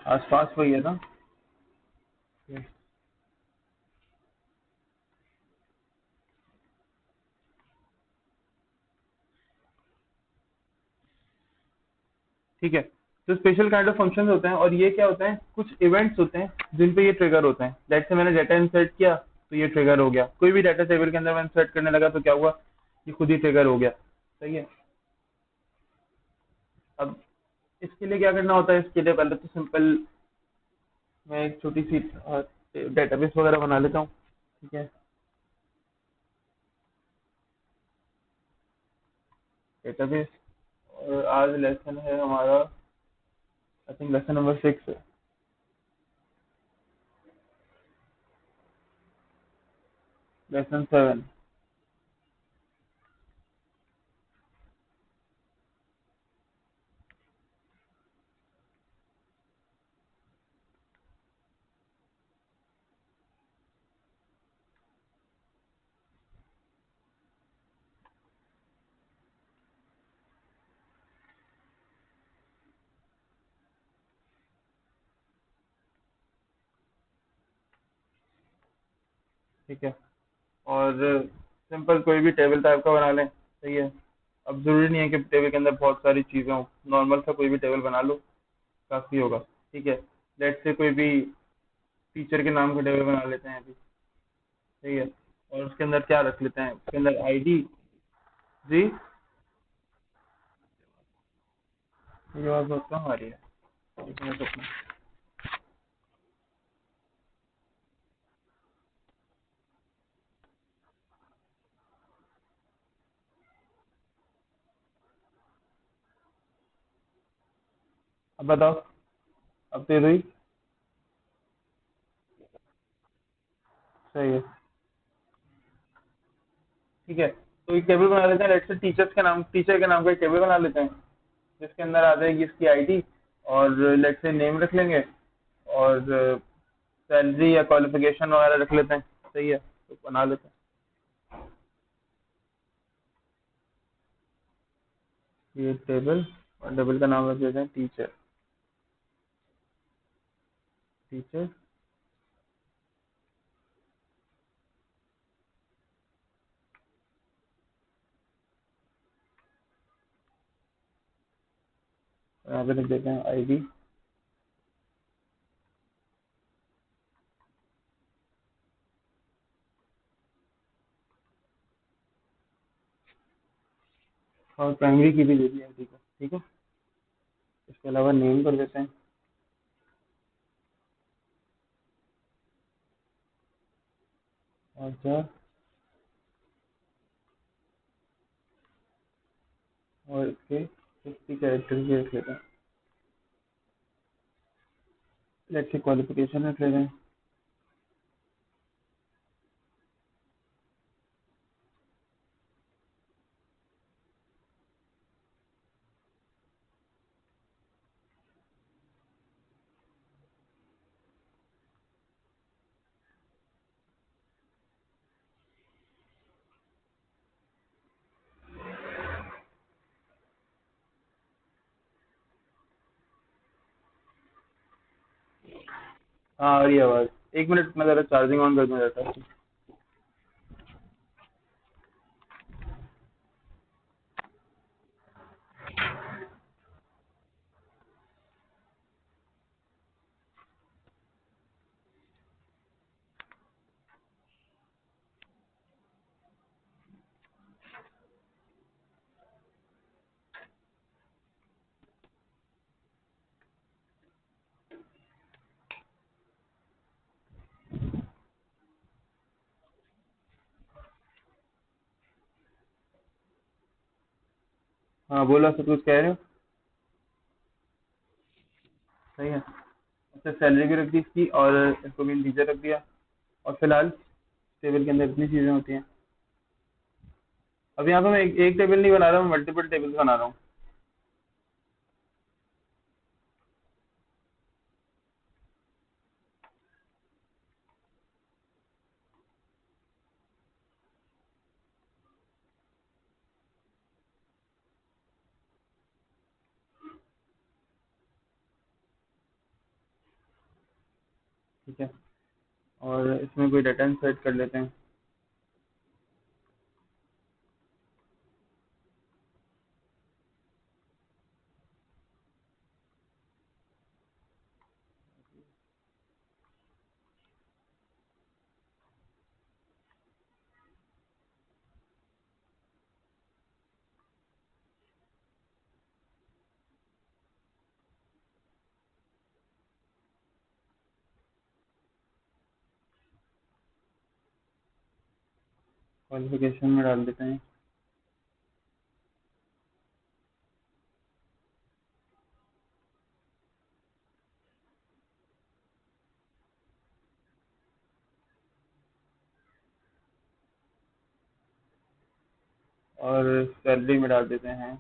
आसपास वही है ना। ठीक है। तो स्पेशल काइंड ऑफ फंक्शंस होते हैं, और ये क्या होते हैं, कुछ इवेंट्स होते हैं जिन पे ये ट्रिगर होते हैं। जैसे मैंने डाटा इंसर्ट किया तो ये ट्रिगर हो गया, कोई भी डाटा टेबल के अंदर मैं इंसर्ट करने लगा तो क्या हुआ, ये खुद ही ट्रिगर हो गया। सही है। अब इसके लिए क्या करना होता है, इसके लिए पहले तो सिंपल मैं एक छोटी सी डेटाबेस वगैरह बना लेता हूँ। ठीक है। डेटाबेस। और आज लेसन है हमारा, आई थिंक लेसन नंबर 6 है। लेसन 7। ठीक है। और सिंपल कोई भी टेबल टाइप का बना लें। सही है। अब जरूरी नहीं है कि टेबल के अंदर बहुत सारी चीजें हो, नॉर्मल सा कोई भी टेबल बना लो, काफी होगा। ठीक है। लेट से कोई भी टीचर के नाम का टेबल बना लेते हैं अभी। सही है। और उसके अंदर क्या रख लेते हैं, उसके अंदर आईडी। जी। ये बात बहुत कम आ रही है। एक मिनट रुकना। अब बताओ। अब तेज हुई। सही है। ठीक है। तो एक टेबल बना लेते हैं, लेट से टीचर्स के नाम, टीचर के नाम का एक टेबल बना लेते हैं जिसके अंदर आ जाएगी इसकी आईडी, और लेट से नेम रख लेंगे, और सैलरी या क्वालिफिकेशन वगैरह रख लेते हैं। सही है, तो बना लेते हैं ये टेबल। और टेबल का नाम रख देते हैं टीचर। टीचर। यहाँ पे रख देते हैं आईडी। और प्राइमरी की भी दे दी आईडी को। ठीक है। इसके अलावा नेम कर देते हैं। और क्या, और इसके 50 कैरेक्टर भी रख लेते हैं। लेट से क्वालिफिकेशन रख लेते हैं। हाँ आ रही है आवाज। एक मिनट मैं जरा चार्जिंग ऑन कर दूँ डाटा। हाँ बोला, सब कुछ कह रहे हो। सही है। अच्छा, सैलरी भी रख दी इसकी, और इसको भी इंटीजर रख दिया। और फिलहाल टेबल के अंदर इतनी चीजें होती हैं। अब यहाँ पे मैं एक टेबल नहीं बना रहा हूँ, मल्टीपल टेबल्स बना रहा हूँ। ठीक है, और इसमें कोई डाटा इंसर्ट कर लेते हैं। क्वालिफिकेशन में डाल देते हैं। और सैलरी में डाल देते हैं।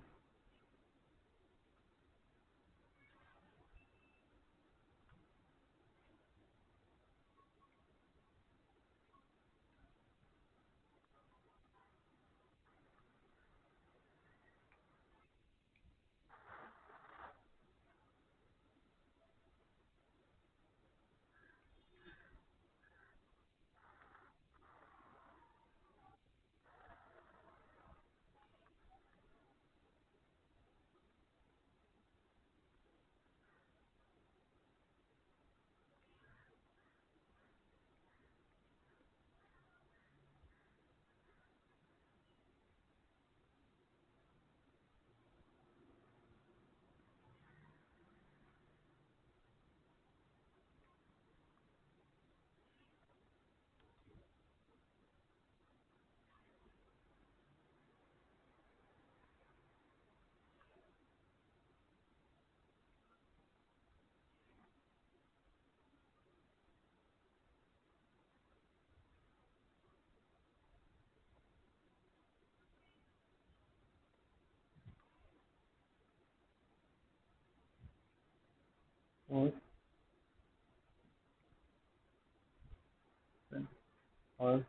और और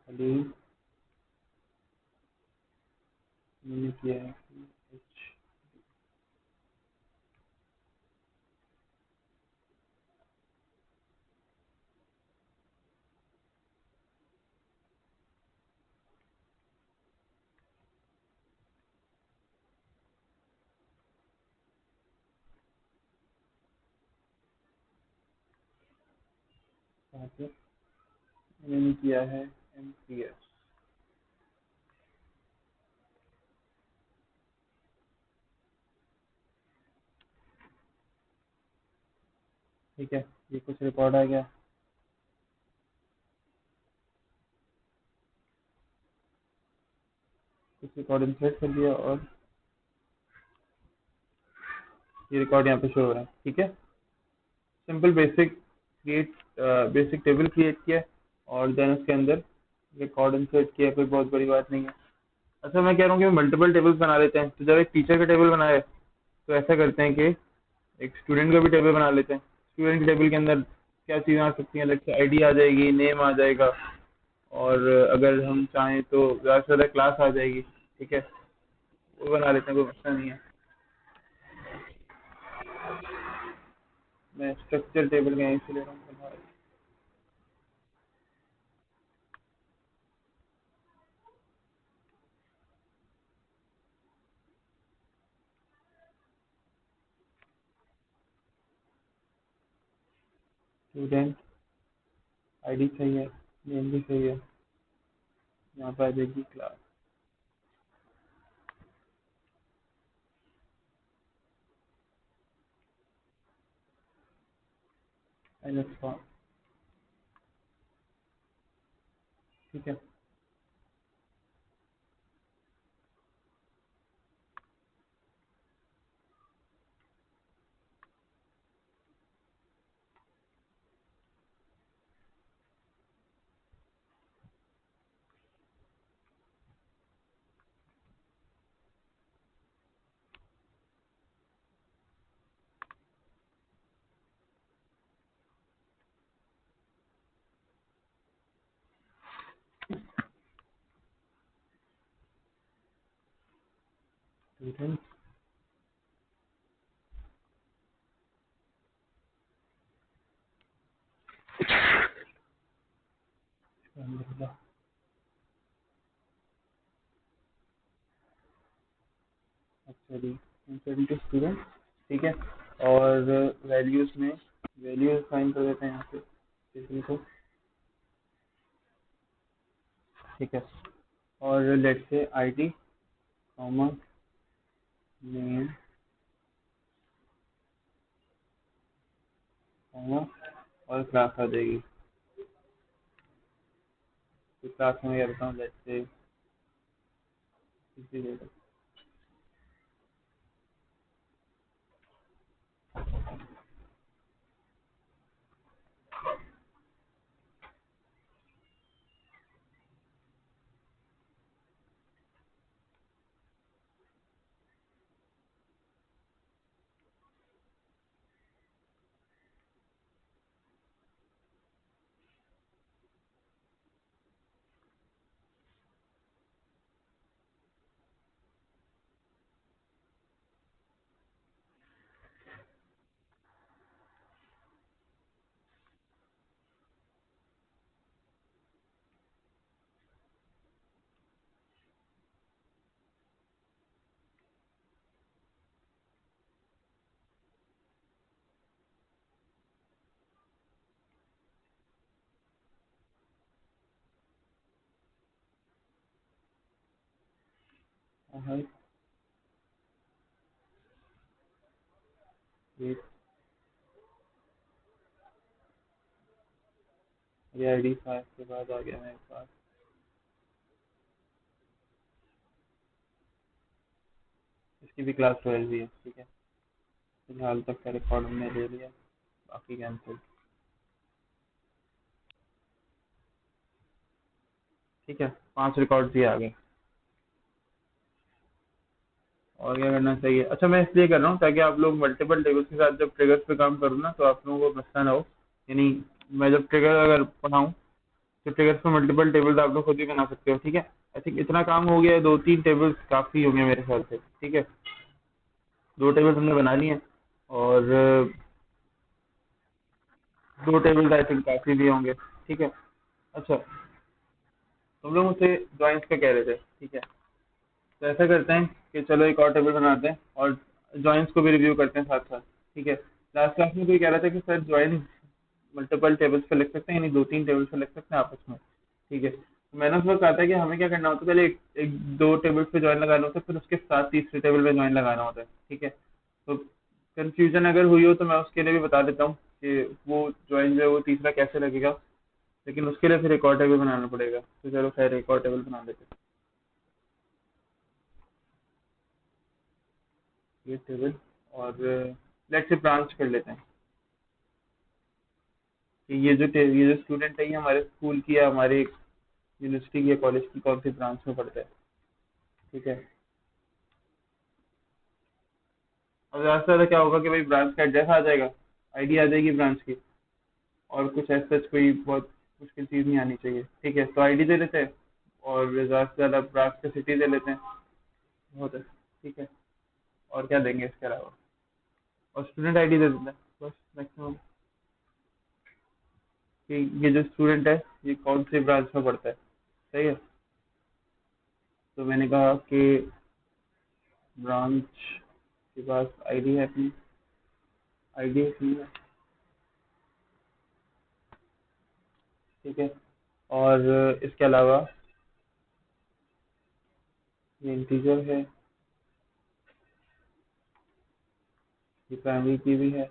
अभी मैंने किया है। यहाँ पे मैंने किया है MCS। ठीक है, ये कुछ रिकॉर्ड आ गया। कुछ रिकॉर्ड इंसर्ट कर दिया और ये रिकॉर्ड यहाँ पे शो हो रहा है। ठीक है, simple basic create, basic table create किया और देन उसके अंदर रिकॉर्ड इंसर्ट किया, कोई बहुत बड़ी बात नहीं है। अच्छा, मैं कह रहा हूँ कि मल्टीपल टेबल्स बना लेते हैं। तो जब एक टीचर का टेबल बनाए तो ऐसा करते हैं कि एक स्टूडेंट का भी टेबल बना लेते हैं। स्टूडेंट के टेबल के अंदर क्या चीज़ें आ सकती हैं, लाइक आईडी आ जाएगी, नेम आ जाएगा, और अगर हम चाहें तो ज़्यादा से ज़्यादा क्लास आ जाएगी। ठीक है, वो बना लेते हैं, कोई मसला नहीं है। मैं स्ट्रक्चर टेबल का यहीं से ले रहा हूँ। स्टूडेंट आईडी सही है, नेम भी सही है, यहाँ पर आ जाएगी क्लास माइनस फॉर्म। ठीक है, स्टूडेंट सॉरी इंसेंटिव स्टूडेंट, ठीक है। और वैल्यूज में वैल्यूज फाइन कर देते हैं यहाँ पे किसी को, ठीक है। और लेट से आईडी कॉमा नेम कॉमा और क्लास आ जाएगी। तो क्लास में मैं करता हूँ लेट से किसी को, हाँ ये आईडी 5 के बाद आ गया मेरे पास। इसकी भी क्लास 12 ही है, ठीक है। फिलहाल तक का रिकॉर्ड हमने ले लिया, बाकी कैंसिल, ठीक है। 5 रिकॉर्ड ही आ गए। और क्या करना चाहिए? अच्छा, मैं इसलिए कर रहा हूँ ताकि आप लोग मल्टीपल टेबल्स के साथ जब ट्रिगर्स पे काम करो ना, तो आप लोगों को मसला ना हो। यानी मैं जब ट्रिगर अगर पढ़ाऊँ तो ट्रिगर्स पे मल्टीपल टेबल्स आप लोग खुद भी बना सकते हो, ठीक है। आई थिंक इतना काम हो गया है, 2-3 टेबल्स काफ़ी होंगे मेरे ख्याल से, ठीक है। 2 टेबल्स हमने बना लिए हैं, और 2 टेबल्स आई थिंक काफ़ी भी होंगे, ठीक है। अच्छा, तुम लोग मुझसे ज्वाइंट्स का कह रहे थे, ठीक है। तो ऐसा करते हैं कि चलो एक और टेबल बनाते हैं और ज्वाइंट्स को भी रिव्यू करते हैं साथ साथ, ठीक है। लास्ट क्लास में कोई कह रहा था कि सर ज्वाइन मल्टीपल टेबल्स पे लिख सकते हैं, यानी 2-3 टेबल्स पे लिख सकते हैं आपस में, ठीक है। तो मैंने उस वक्त कहा था कि हमें क्या करना होता है, पहले एक 2 टेबल्स पे ज्वाइन लगाना होता है, फिर उसके साथ तीसरे टेबल पे ज्वाइन लगाना होता है, ठीक है। तो कंफ्यूजन अगर हुई हो तो मैं उसके लिए भी बता देता हूँ कि वो ज्वाइन जो है वो तीसरा कैसे लगेगा, लेकिन उसके लिए फिर एक और टेबल बनाना पड़ेगा। तो चलो खैर एक और टेबल बना लेते हैं, ये टेबल। और लेट्स से ब्रांच कर लेते हैं कि ये जो स्टूडेंट है ये हमारे स्कूल की या हमारे यूनिवर्सिटी की या कॉलेज की कौन सी ब्रांच में पढ़ता है, ठीक है। अब ज़्यादा से ज़्यादा क्या होगा कि भाई ब्रांच का एड्रेस आ जाएगा, आईडी आ जाएगी ब्रांच की, और कुछ ऐसा कोई बहुत मुश्किल चीज़ नहीं आनी चाहिए, ठीक है। तो आईडी दे लेते हैं और ज़्यादा से ज़्यादा ब्रांच का सिटी दे लेते हैं, बहुत है, ठीक है। और क्या देंगे इसके अलावा? और स्टूडेंट आईडी दे देते हैं बस, मैक्सिमम। कि ये जो स्टूडेंट है ये कौन सी ब्रांच में पढ़ता है, सही है। तो मैंने कहा कि ब्रांच के पास आईडी है अपनी, आईडी है, ठीक है। और इसके अलावा ये इंटीजर है, ये प्राइमरी की भी है।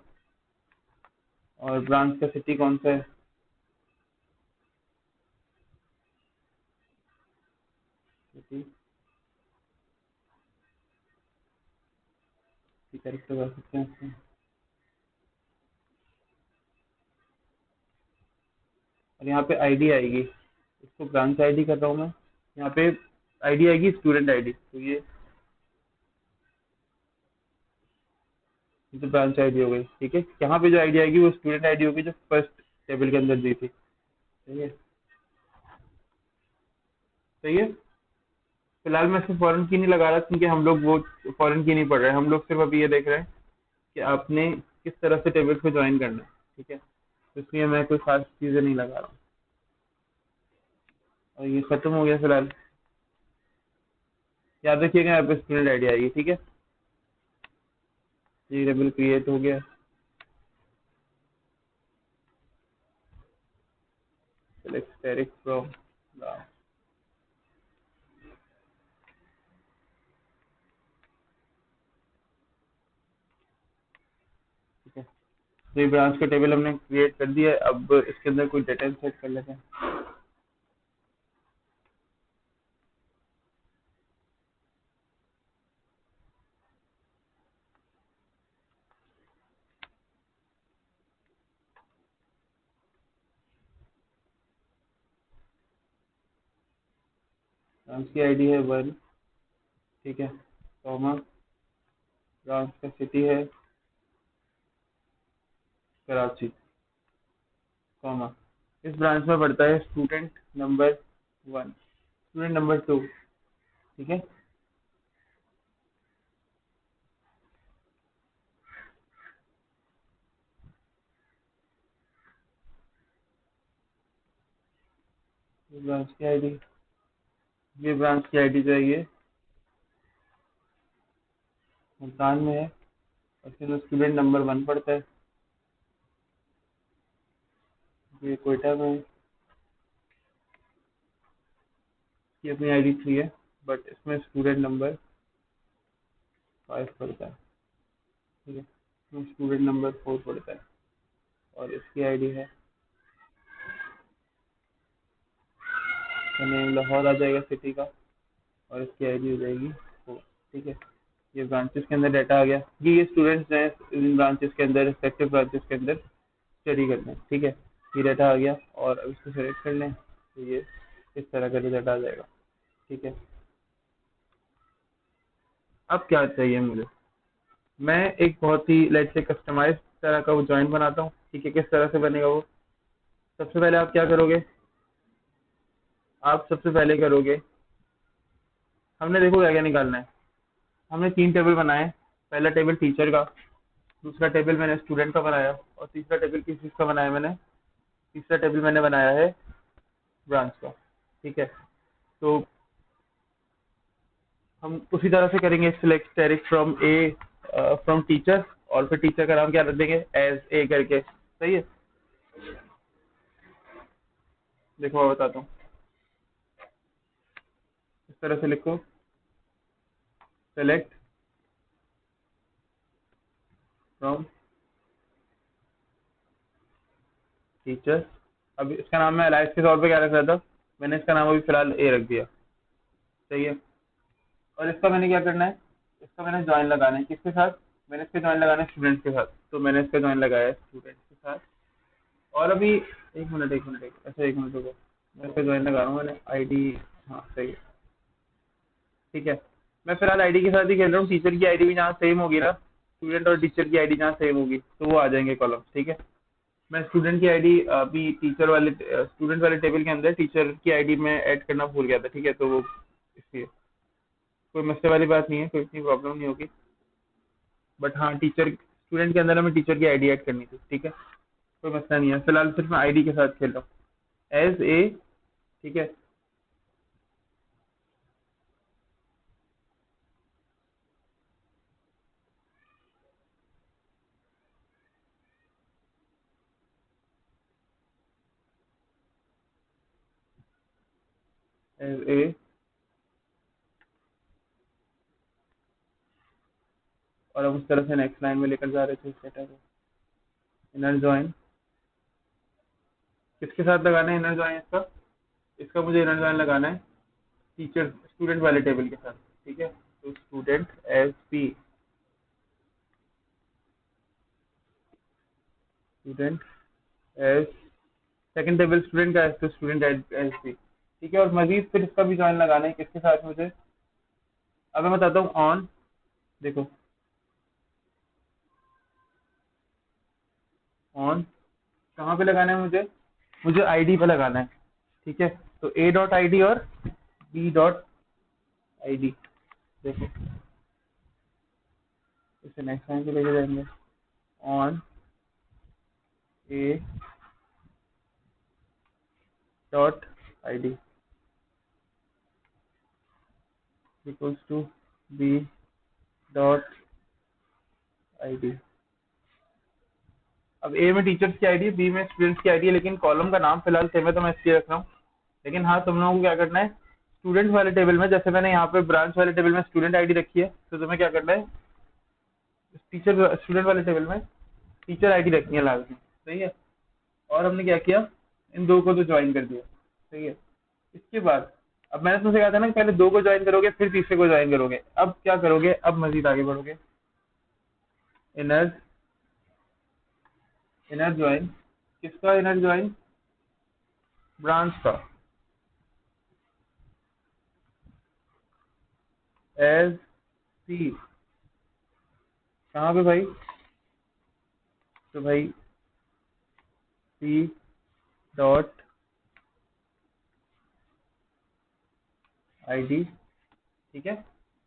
और ब्रांच का सिटी कौन सा है? सिटी करेक्ट लगा सकते हैं इसमें। और यहाँ पे आईडी आएगी, इसको ब्रांच आईडी कर रहा हूँ मैं। यहाँ पे आईडी आएगी स्टूडेंट आईडी, तो ये तो ब्रांच आईडी हो गई, ठीक है। यहाँ पे जो आईडी आएगी वो स्टूडेंट आईडी होगी जो फर्स्ट टेबल के अंदर दी थी, सही है। सही है। फिलहाल मैं सिर्फ फॉरेन की नहीं लगा रहा क्योंकि हम लोग वो फॉरेन की नहीं पढ़ रहे हैं, हम लोग सिर्फ अभी ये देख रहे हैं कि आपने किस तरह से टेबल्स को ज्वाइन करना है। ठीक है, तो इसलिए मैं कोई खास चीज़ें नहीं लगा रहा हूँ। और ये खत्म हो गया फिलहाल। याद रखिएगा यहाँ पे स्टूडेंट आईडी आएगी। ठीक है, ये टेबल क्रिएट हो गया। सेलेक्ट स्टैटिक फ्रॉम, ठीक है। तो ये ब्रांच का टेबल हमने क्रिएट कर दिया है। अब इसके अंदर कोई डिटेल सेट कर लेते हैं। ब्रांच की आईडी है 1। ठीक है, कॉमा, ब्रांच का सिटी है कराची, कॉमा, इस ब्रांच में पड़ता है स्टूडेंट नंबर 1, स्टूडेंट नंबर 2। ठीक है, ये ब्रांच की आईडी, ये ब्रांच की आईडी जो है ये मुल्तान में है, और फिर स्टूडेंट नंबर 1 पड़ता है, ये कोयटा में है। ये अपनी आईडी 3 है, बट इसमें स्टूडेंट नंबर 5 पड़ता है। ठीक है, इसमें स्टूडेंट नंबर 4 पड़ता है, और इसकी आईडी है, नेम लाहौर आ जाएगा सिटी का, और इसकी आईडी हो जाएगी 4। ठीक है, ये ब्रांचेस के अंदर डाटा आ गया। ये स्टूडेंट्स हैं इन ब्रांचेस के अंदर, रिस्पेक्टिव ब्रांचेस के अंदर स्टडी करते हैं। ठीक है, ये डाटा आ गया, और अब इसको सेलेक्ट कर लें तो ये इस तरह का डाटा आ जाएगा। ठीक है, अब क्या चाहिए मुझे, मैं एक बहुत ही लेट से कस्टमाइज तरह का वो जॉइंट बनाता हूँ। ठीक है, किस तरह से बनेगा वो, सबसे पहले आप क्या करोगे, आप सबसे पहले करोगे, हमने देखो क्या क्या निकालना है। हमने 3 टेबल बनाए। पहला टेबल टीचर का, दूसरा टेबल मैंने स्टूडेंट का बनाया, और तीसरा टेबल किस चीज़ का बनाया मैंने, तीसरा टेबल मैंने बनाया है ब्रांच का। ठीक है, तो हम उसी तरह से करेंगे, select direct from A, from teacher, और फिर टीचर का नाम क्या रख देंगे, एज ए करके। सही है, देखो मैं बताता हूँ, इस तरह से लिखो, सेलेक्ट फ्रॉम टीचर। अब इसका नाम मैं अलाइस के तौर पे क्या रख रहा था, मैंने इसका नाम अभी फिलहाल ए रख दिया। सही है, और इसका मैंने क्या करना है, इसका मैंने ज्वाइन लगाना है किसके साथ, मैंने इसका ज्वाइन लगाना है स्टूडेंट के साथ, तो मैंने इसका ज्वाइन लगाया है स्टूडेंट के साथ। और अभी अच्छा 1 मिनट रुको, मैं इसका ज्वाइन लगा रहा हूँ मैंने आईडी। हाँ सही है, ठीक है, मैं फिलहाल आईडी के साथ ही खेल रहा हूँ। टीचर की आईडी भी जहाँ सेम होगी ना, स्टूडेंट और टीचर की आईडी जहाँ सेम होगी तो वो आ जाएंगे कॉलम। ठीक है, मैं स्टूडेंट की आईडी अभी टीचर वाले स्टूडेंट वाले टेबल के अंदर टीचर की आईडी में ऐड करना भूल गया था। ठीक है, तो वो इसलिए कोई मसले वाली बात नहीं है, कोई इतनी प्रॉब्लम नहीं होगी। बट हाँ, टीचर स्टूडेंट के अंदर हमें टीचर की आईडी ऐड करनी थी। ठीक है, कोई मसला नहीं है, फिलहाल सिर्फ मैं आईडी के साथ खेल रहा हूँ, एज ए। ठीक है, एज ए, और अब उस तरह से नेक्स्ट लाइन में लेकर जा रहे थे इस डेटा को। इनर ज्वाइन किसके साथ लगाना है, इनर ज्वाइन इसका, इसका मुझे इनर ज्वाइन लगाना है टीचर स्टूडेंट वाले टेबल के साथ। ठीक है, तो student as P, student as, second table student का है तो स्टूडेंट एज पी। ठीक है, और मजीद फिर इसका भी ज्वाइन लगाना है किसके साथ मुझे, अब मैं बताता हूँ ऑन, देखो ऑन कहाँ पे लगाना है मुझे, मुझे आईडी पे लगाना है। ठीक है, तो ए डॉट आई डी और बी डॉट आईडी। देखो इसे नेक्स्ट लाइन पे लेके जाएंगे। On A dot ID equals to B dot ID. अब ए में टीचर्स की आईडी है, बी में स्टूडेंट्स की आईडी है, लेकिन कॉलम का नाम फिलहाल सेम है तो मैं इसलिए रख रहा हूँ। लेकिन हाँ, तुम लोगों को क्या करना है, स्टूडेंट वाले टेबल में, जैसे मैंने यहाँ पे ब्रांच वाले टेबल में स्टूडेंट आईडी रखी है, तो तुम्हें क्या करना है, टीचर स्टूडेंट वाले टेबल में टीचर आईडी रखनी है लाजमी। सही है। और हमने क्या किया, इन दो को तो ज्वाइन कर दिया। सही है। इसके बाद अब मैंने तुमसे कहा था ना कि पहले दो को ज्वाइन करोगे फिर तीसरे को ज्वाइन करोगे। अब क्या करोगे, अब मजीद आगे बढ़ोगे। इनर इनर ज्वाइन, किसका इनर ज्वाइन, ब्रांच का। एज सी, कहाँ पे भाई, तो भाई सी डॉट आईडी। ठीक है,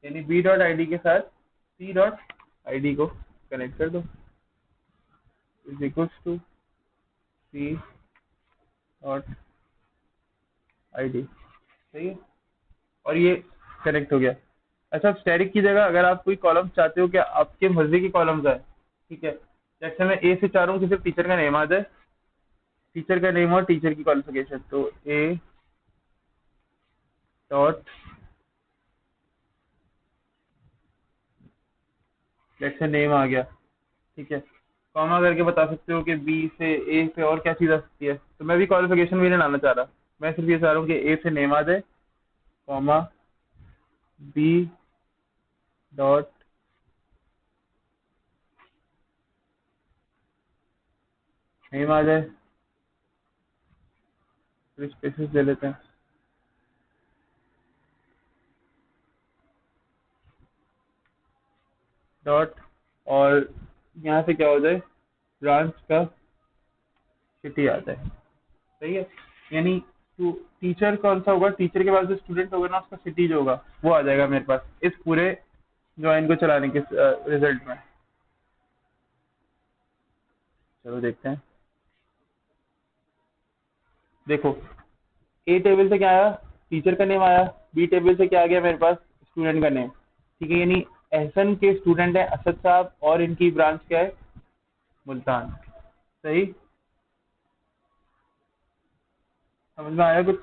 यानी बी डॉट आईडी के साथ सी डॉट आईडी को कनेक्ट कर दो, is equals to C dot ID. सही है। और ये कनेक्ट हो गया। अच्छा, अब स्टैटिक की जगह अगर आप कोई कॉलम चाहते हो कि आपके मर्जी की कॉलम्स आए, ठीक है, जैसे मैं ए से चाह रहा हूँ कि सिर्फ टीचर का नेम आ जाए, टीचर का नेम और टीचर की क्वालिफिकेशन, तो ए डॉट जैसे नेम आ गया। ठीक है, कॉमा करके बता सकते हो कि बी से ए से और क्या चीज़ आ सकती है, तो मैं भी क्वालिफिकेशन भी नहीं लाना चाह रहा, मैं सिर्फ ये चाह रहा हूँ कि ए से नेम आ जाए, कॉमा बी डॉट नेम आ जाए, फिर स्पेसेस दे लेते हैं, डॉट, और यहाँ से क्या हो जाए, ब्रांच का सिटी आ जाए। सही है। यानी तो टीचर कौन सा होगा, टीचर के बाद जो स्टूडेंट होगा ना उसका सिटी जो होगा वो आ जाएगा मेरे पास इस पूरे ज्वाइन को चलाने के रिजल्ट में। चलो देखते हैं। देखो, ए टेबल से क्या आया, टीचर का नेम आया, बी टेबल से क्या आ गया मेरे पास, स्टूडेंट का नेम। ठीक है, यानी एहसन के स्टूडेंट है असद साहब और इनकी ब्रांच क्या है, मुल्तान। सही, समझ में आया कुछ,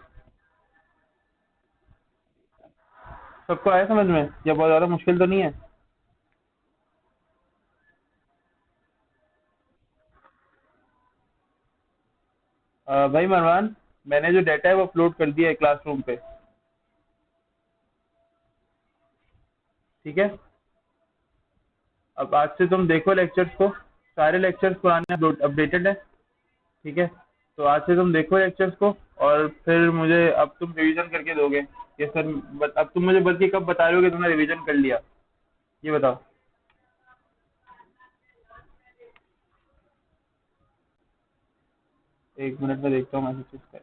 सबको आया समझ में, या बहुत ज्यादा मुश्किल तो नहीं है। भाई मरवान, मैंने जो डाटा है वो अपलोड कर दिया है क्लासरूम पे। ठीक है, अब आज से तुम देखो लेक्चर्स को, सारे लेक्चर्स पुराने अपडेटेड है। ठीक है, तो आज से तुम देखो लेक्चर्स को और फिर मुझे अब तुम रिवीजन करके दोगे। ये सर अब तुम मुझे बल्कि कब बता रहे हो कि तुमने रिवीजन कर लिया, ये बताओ। एक मिनट में देखता हूँ मैसेज का।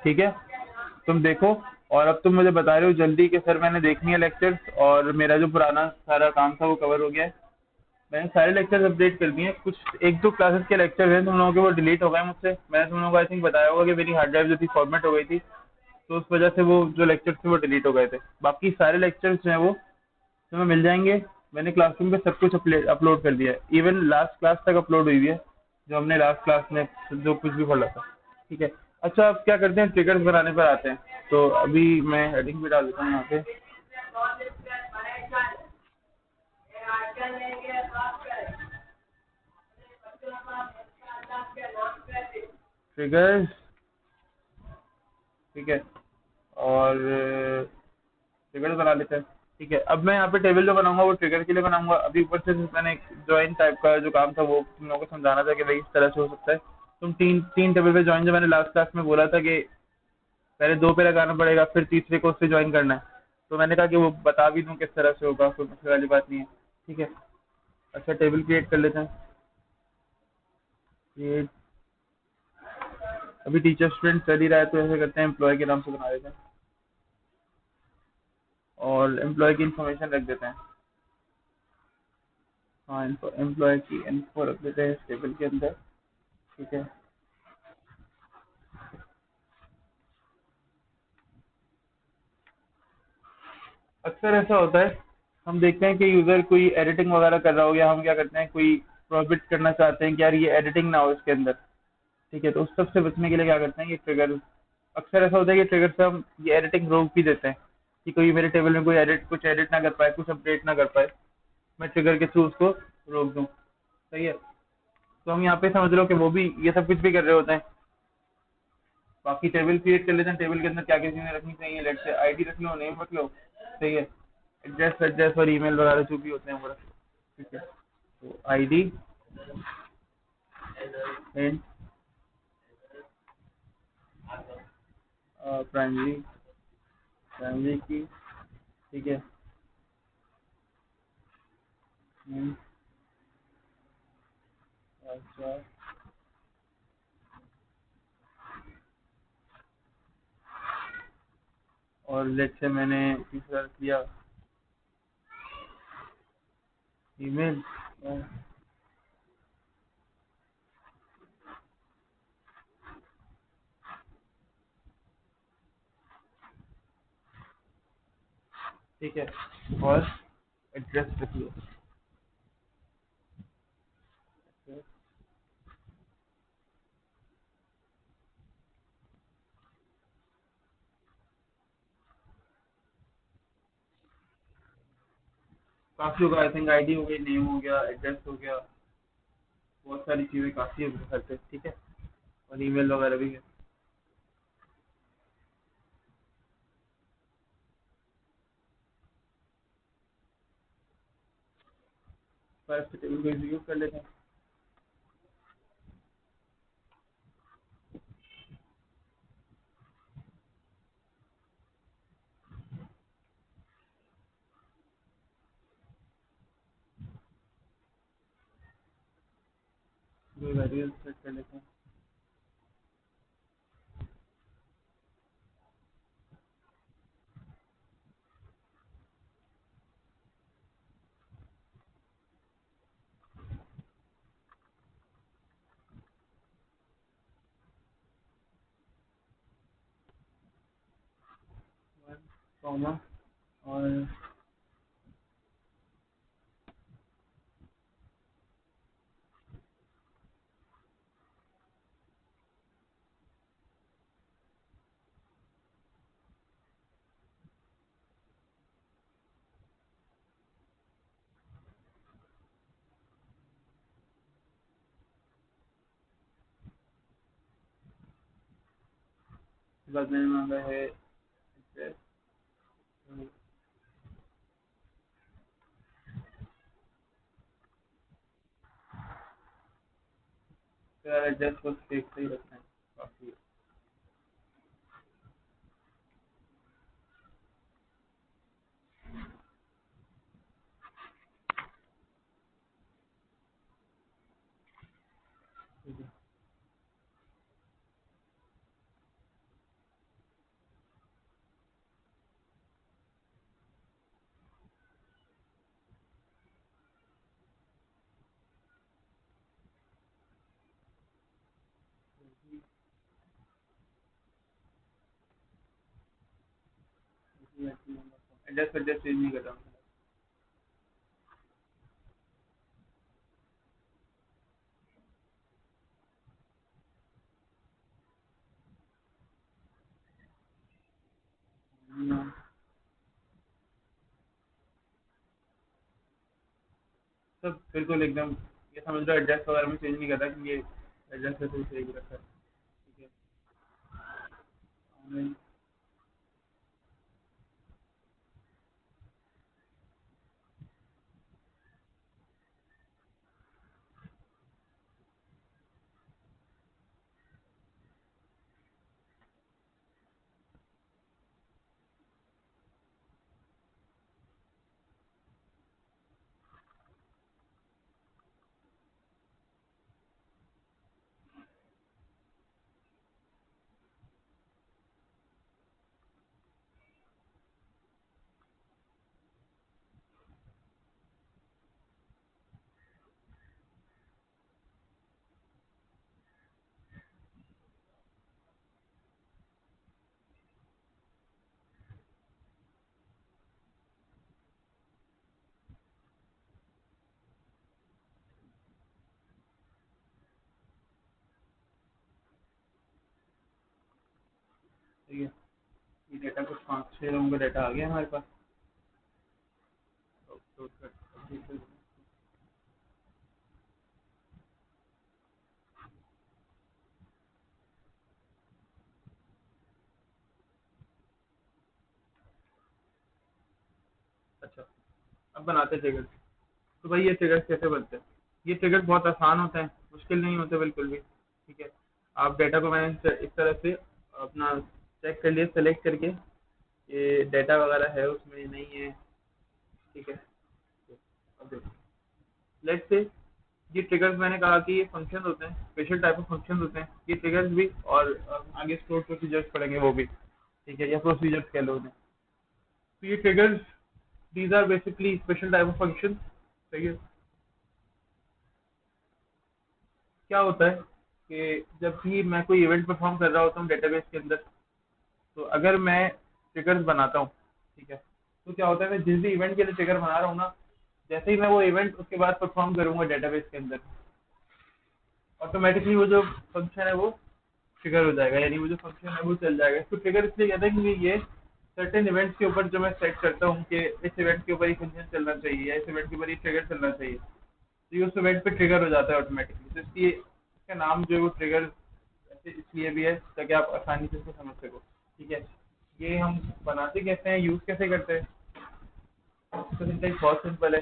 ठीक है, तुम देखो, और अब तुम मुझे बता रहे हो जल्दी कि सर मैंने देखनी है लेक्चर्स और मेरा जो पुराना सारा काम था वो कवर हो गया है। मैंने सारे लेक्चर्स अपडेट कर दिए हैं, कुछ एक दो क्लासेस के लेक्चर हैं तुम लोगों के वो डिलीट हो गए मुझसे। मैंने तुम लोगों को आई थिंक बताया होगा कि मेरी हार्ड ड्राइव जो थी फॉर्मेट हो गई थी, तो उस वजह से वो जो लेक्चर्स थे वो डिलीट हो गए थे। बाकी सारे लेक्चर्स जो हैं वो तुम्हें मिल जाएंगे। मैंने क्लासरूम पे सब कुछ अपलोड कर दिया है, इवन लास्ट क्लास तक अपलोड हुई है, जो हमने लास्ट क्लास में जो कुछ भी पढ़ा था। ठीक है। अच्छा, अब क्या करते हैं, ट्रिगर्स बनाने पर आते हैं। तो अभी मैं हेडिंग भी डाल देता हूँ यहाँ पे। ट्रिगर्स, ठीक है, और ट्रिगर्स बना लेते हैं। ठीक है, अब मैं यहाँ पे टेबल जो बनाऊंगा वो ट्रिगर के लिए बनाऊंगा। अभी ऊपर से मैंने ज्वाइन टाइप का जो काम था वो तुम लोगों को समझाना था कि भाई इस तरह से हो सकता है। तुम तीन तीन टेबल पे ज्वाइन, जो मैंने लास्ट क्लास में बोला था कि पहले दो पे लगाना पड़ेगा फिर तीसरे को उससे ज्वाइन करना है, तो मैंने कहा कि वो बता भी दूं किस तरह से होगा, कोई मसले वाली बात नहीं है। ठीक है। अच्छा, टेबल क्रिएट कर लेते हैं। क्रिएट अभी टीचर स्टूडेंट चल ही रहा है तो ऐसे करते हैं एम्प्लॉय के नाम से बना देते हैं और एम्प्लॉय की इन्फॉर्मेशन रख देते हैं। हाँ, एम्प्लॉय की इन्फो रख देते हैं टेबल के अंदर। ठीक है। अक्सर ऐसा होता है, हम देखते हैं कि यूजर कोई एडिटिंग वगैरह कर रहा हो, या हम क्या करते हैं कोई प्रोहिबिट करना चाहते हैं कि यार ये एडिटिंग ना हो इसके अंदर। ठीक है, तो उस सब से बचने के लिए क्या करते हैं, ये ट्रिगर, अक्सर ऐसा होता है कि ट्रिगर से हम ये एडिटिंग रोक भी देते हैं कि कोई मेरे टेबल में कोई कुछ एडिट ना कर पाए, कुछ अपडेट ना कर पाए, मैं ट्रिगर के थ्रू उसको रोक दूं। सही है। तो हम यहाँ पे समझ लो कि वो भी ये सब कुछ भी कर रहे होते हैं। बाकी टेबल क्रिएट कर लेते हैं, टेबल के अंदर क्या क्या चीजें रखनी चाहिए, लेट से आईडी रख लो, नेम रख लो। सही है। एड्रेस एड्रेस और ईमेल वगैरह जो भी होते हैं वो रख लो। ठीक है। तो आईडी एंड प्राइमरी प्राइमरी की। ठीक है। and, अच्छा, और लेट से मैंने तीसरा रख लिया ईमेल। ठीक है। और एड्रेस रख लिया। काफी होगा आई थिंक, आईडी हो गई, नेम हो गया, एड्रेस हो गया, बहुत सारी चीजें काफी है घर पे। ठीक है। और ईमेल वगैरह भी है। फर्स्ट टेबल को एग्जीक्यूट कर लेते हैं। दो वेरिएबल सेट कर लेते हैं। 1 कॉमा और उसके बाद मैंने मांगा है एड्रेस। एड्रेस को सेव से ही रखना है काफी। ठीक है। एड्रेस एड्रेस चेंज नहीं कर रहा हूँ। ना, सब बिल्कुल एकदम, ये समझ लो एड्रेस वगैरह में चेंज नहीं कर रहा कि ये एड्रेस है तो सही रखा है। ठीक है। ऑनलाइन। ठीक है, ये डेटा कुछ 5-6 रूम का डेटा आ गया हमारे पास। तो अच्छा, अब बनाते ट्रिगर। तो भाई ये ट्रिगर कैसे बनते हैं? ये ट्रिगर बहुत आसान होते हैं, मुश्किल नहीं होते बिल्कुल भी। ठीक है, आप डेटा को मैंने इस तरह से अपना चेक कर लिए, सेलेक्ट करके ये डेटा वगैरह है उसमें नहीं है। ठीक है, तो अब देखो, लेट्स से ये ट्रिगर्स मैंने कहा कि ये फंक्शन होते हैं, स्पेशल टाइप ऑफ फंक्शन होते हैं ये ट्रिगर्स भी, और आगे स्टोर प्रोसीजर्स पढ़ेंगे वो भी। ठीक है, या प्रोसीजर्स कह लो उन्हें। तो ये triggers, these are basically special type of function. सही है। क्या होता है कि जब भी मैं कोई इवेंट परफॉर्म कर रहा होता हूँ डेटाबेस के अंदर, तो अगर मैं ट्रिगर्स बनाता हूँ, ठीक है, तो क्या होता है, मैं जिस भी इवेंट के लिए ट्रिगर बना रहा हूँ ना, जैसे ही मैं वो इवेंट उसके बाद परफॉर्म करूंगा डेटाबेस के अंदर, ऑटोमेटिकली वो जो फंक्शन है वो ट्रिगर हो जाएगा, यानी वो जो फंक्शन है वो चल जाएगा। इसको ट्रिगर इसलिए कहते हैं क्योंकि ये सर्टेन इवेंट्स के ऊपर जो मैं सेट करता हूँ कि इस इवेंट के ऊपर ही फंक्शन चलना चाहिए या इस इवेंट के ऊपर ही ट्रिगर चलना चाहिए, तो ये उस इवेंट पे ट्रिगर हो जाता है ऑटोमेटिकली। तो इसलिए इसका नाम जो है वो ट्रिगर ऐसे इसलिए भी है ताकि आप आसानी से इसको समझ सको। ठीक है, ये हम बनाते कैसे हैं, यूज कैसे करते हैं? इसका सिंटेक्स बहुत सिंपल है।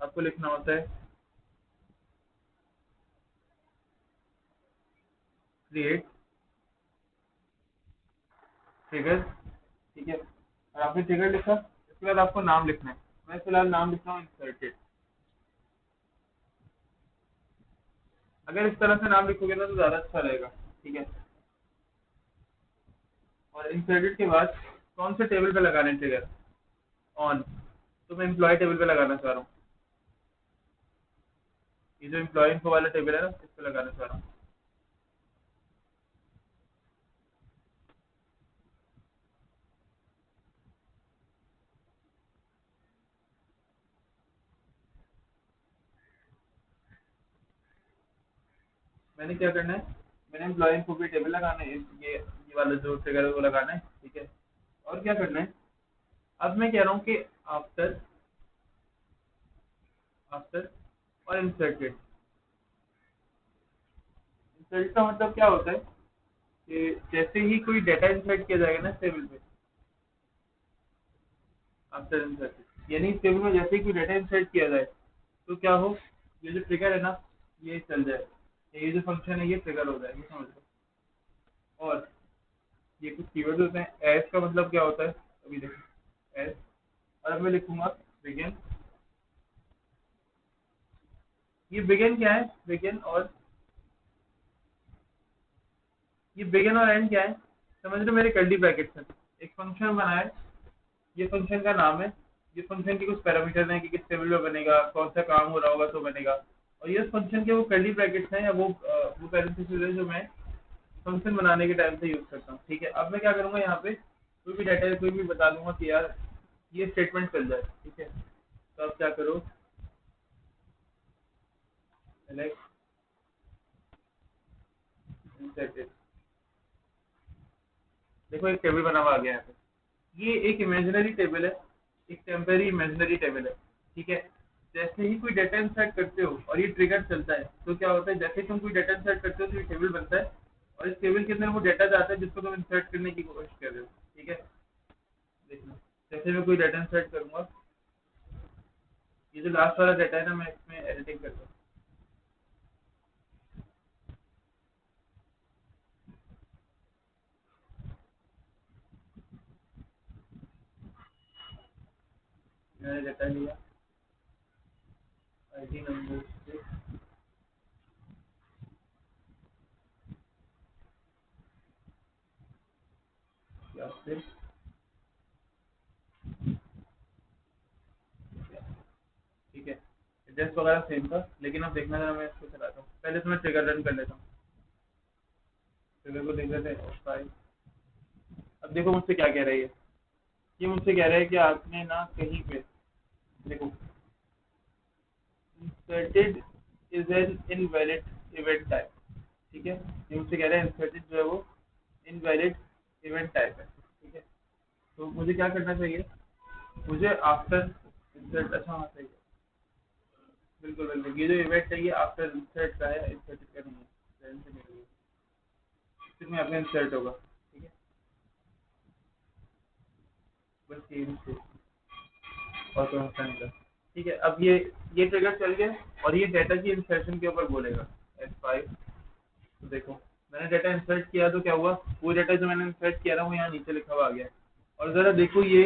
आपको लिखना होता है क्रिएट ट्रिगर। ठीक है, और आपने ट्रिगर लिखा, इसके बाद आपको नाम लिखना है। मैं फिलहाल नाम लिख रहा हूँ इंसर्टेड। अगर इस तरह से नाम लिखोगे ना तो ज़्यादा अच्छा रहेगा। ठीक है, और इंसर्टेड के बाद कौन से टेबल पे लगाने ट्रिगर? ऑन। तो मैं एम्प्लॉय टेबल पे लगाना चाह रहा हूँ। ये जो एम्प्लॉय इन्फो वाला टेबल है ना, इस पे लगाना चाह रहा हूँ। मैंने क्या करना है, मैंने एम्प्लॉय इन्फो पे टेबल लगाना है, ये वाला जो ट्रिगर है वो लगाना है। ठीक है, और क्या करना है, अब मैं कह रहा हूँ कि आफ्टर, आफ्टर और इंसर्टेड। इंसर्ट का मतलब क्या होता है कि जैसे ही कोई डेटा इंसर्ट किया जाएगा ना टेबल पे, आफ्टर इंसर्ट यानी इस टेबल में जैसे ही कोई डेटा इंसर्ट किया जाए तो क्या हो, ये जो ट्रिगर है ना ये चल जाए, ये जो फंक्शन है ये ट्रिगर हो जाए, ये समझ लो। और ये कुछ कीवर्ड होते हैं। एस का मतलब क्या होता है, अभी देखो एस, और अब मैं लिखूंगा बिगिन। ये बिगिन क्या है, बिगिन और ये बिगिन और एंड क्या है, समझ लो मेरे कर्ली ब्रैकेट्स हैं। एक फंक्शन बना है, ये फंक्शन का नाम है, ये फंक्शन के कुछ पैरामीटर हैं कि किस टेबल में बनेगा, कौन सा काम हो रहा होगा तो बनेगा, और ये फंक्शन के वो कर्ली ब्रैकेट्स हैं या वो पैरेंथेसिस है जो मैं फंक्शन बनाने के टाइम से यूज करता हूँ। ठीक है, अब मैं क्या करूंगा, यहाँ पे कोई भी डाटा कोई भी बता दूंगा कि यार ये स्टेटमेंट चल जाए। ठीक है, तो अब क्या करो, सेलेक्ट इंसर्टेड। देखो एक टेबल बना हुआ आ गया यहाँ पे। ये एक इमेजिनरी टेबल है, एक टेम्पररी इमेजिनरी टेबल है। ठीक है, जैसे ही कोई डाटा इंसर्ट करते हो और ये ट्रिगर चलता है तो क्या होता है, जैसे ही तुम कोई डाटा इंसर्ट करते हो तो ये टेबल बनता है, और इस टेबल के अंदर वो डाटा जाता है जिसको तुम इंसर्ट करने की कोशिश कर रहे हो। ठीक है, देखना, जैसे मैं कोई डाटा इंसर्ट करूंगा, ये जो लास्ट वाला डाटा है ना, मैं इसमें एडिटिंग करता हूँ। मैंने डाटा लिया, आईडी नंबर से, या फिर ठीक है, एड्रेस वगैरह सेम था, लेकिन अब देखना जरा, मैं इसको चलाता हूँ पहले, तो मैं ट्रिगर रन कर लेता हूँ। ट्रिगर को देख लेते हैं फाइल। अब देखो मुझसे क्या कह रही है, ये मुझसे कह रहा है कि आपने ना कहीं पे, देखो, inserted is an invalid event type. ठीक है, ये मुझसे कह रहा है इंसर्टेड जो है वो इनवैलिड इवेंट टाइप है, ठीक है। तो मुझे क्या करना चाहिए, मुझे आफ्टर इंसर्ट, अच्छा हाँ सही है, बिल्कुल बिल्कुल, ये जो इवेंट है ये आफ्टर इंसर्ट का है, इंसर्ट का नहीं है, Parent से नहीं है। फिर में अपने इंसर्ट होगा, ठीक है, बस ये mistake, और कोई मसला नहीं था। ठीक है, अब ये ट्रिगर चल गया और ये डाटा की इंसर्शन के ऊपर बोलेगा S5। तो देखो मैंने डाटा इंसर्ट किया तो क्या हुआ, वो डाटा जो मैंने इंसर्ट किया ना वो यहाँ नीचे लिखा हुआ आ गया। और जरा देखो ये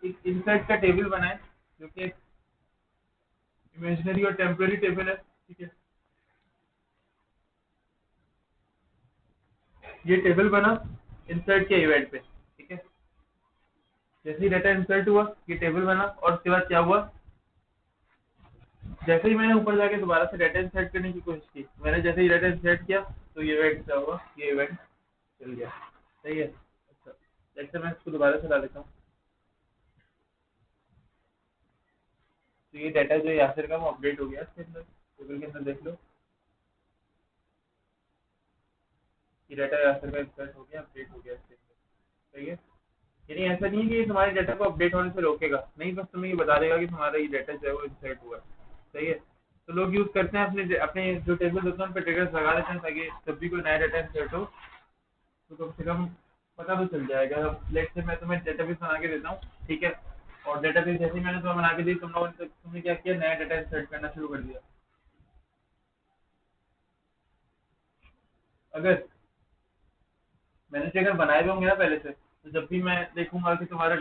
एक इंसर्ट का टेबल बना है जो कि इमेजिनरी और टेम्पररी टेबल है, ठीक है। ये टेबल बना इंसर्ट के इवेंट पे, ठीक है। जैसे ही डाटा इंसर्ट हुआ ये टेबल बना और उसके बाद क्या हुआ, जैसे ही मैंने ऊपर जाके दोबारा से डाटा इंसर्ट करने की कोशिश की, मैंने जैसे ही डाटा इंसर्ट किया तो ये इवेंट क्या हुआ, ये इवेंट चल गया, सही है। अच्छा, जैसे मैं इसको दोबारा से ला लेता हूँ। तो ये डाटा जो यासिर का वो अपडेट हो गया इसके अंदर, टेबल के अंदर देख लो, ये डाटा यासिर का इंसर्ट हो गया, अपडेट हो गया इसके अंदर, सही है। यानी ऐसा नहीं है कि ये तुम्हारे डाटा को अपडेट होने से रोकेगा, नहीं, बस तुम्हें ये बता देगा कि तुम्हारा ये डाटा जो है वो इंसर्ट हुआ है, सही है। तो लोग यूज करते हैं अपने अपने जो टेबल होते हैं उन पर ट्रिगर्स लगा देते हैं ताकि जब भी कोई नया डाटा इंसर्ट हो तो कम से कम पता तो चल जाएगा। लेट से मैं तुम्हें डेटाबेस बना के देता हूँ, ठीक है, और डेटाबेस जैसे ही मैंने तुम्हें बना के दी तुम लोगों ने तुमने क्या किया, नया डाटा इंसर्ट करना शुरू कर दिया। अगर मैंने ट्रिगर बनाए भी होंगे ना पहले से, तो जब भी मैं देखूंगा कि तुम्हारा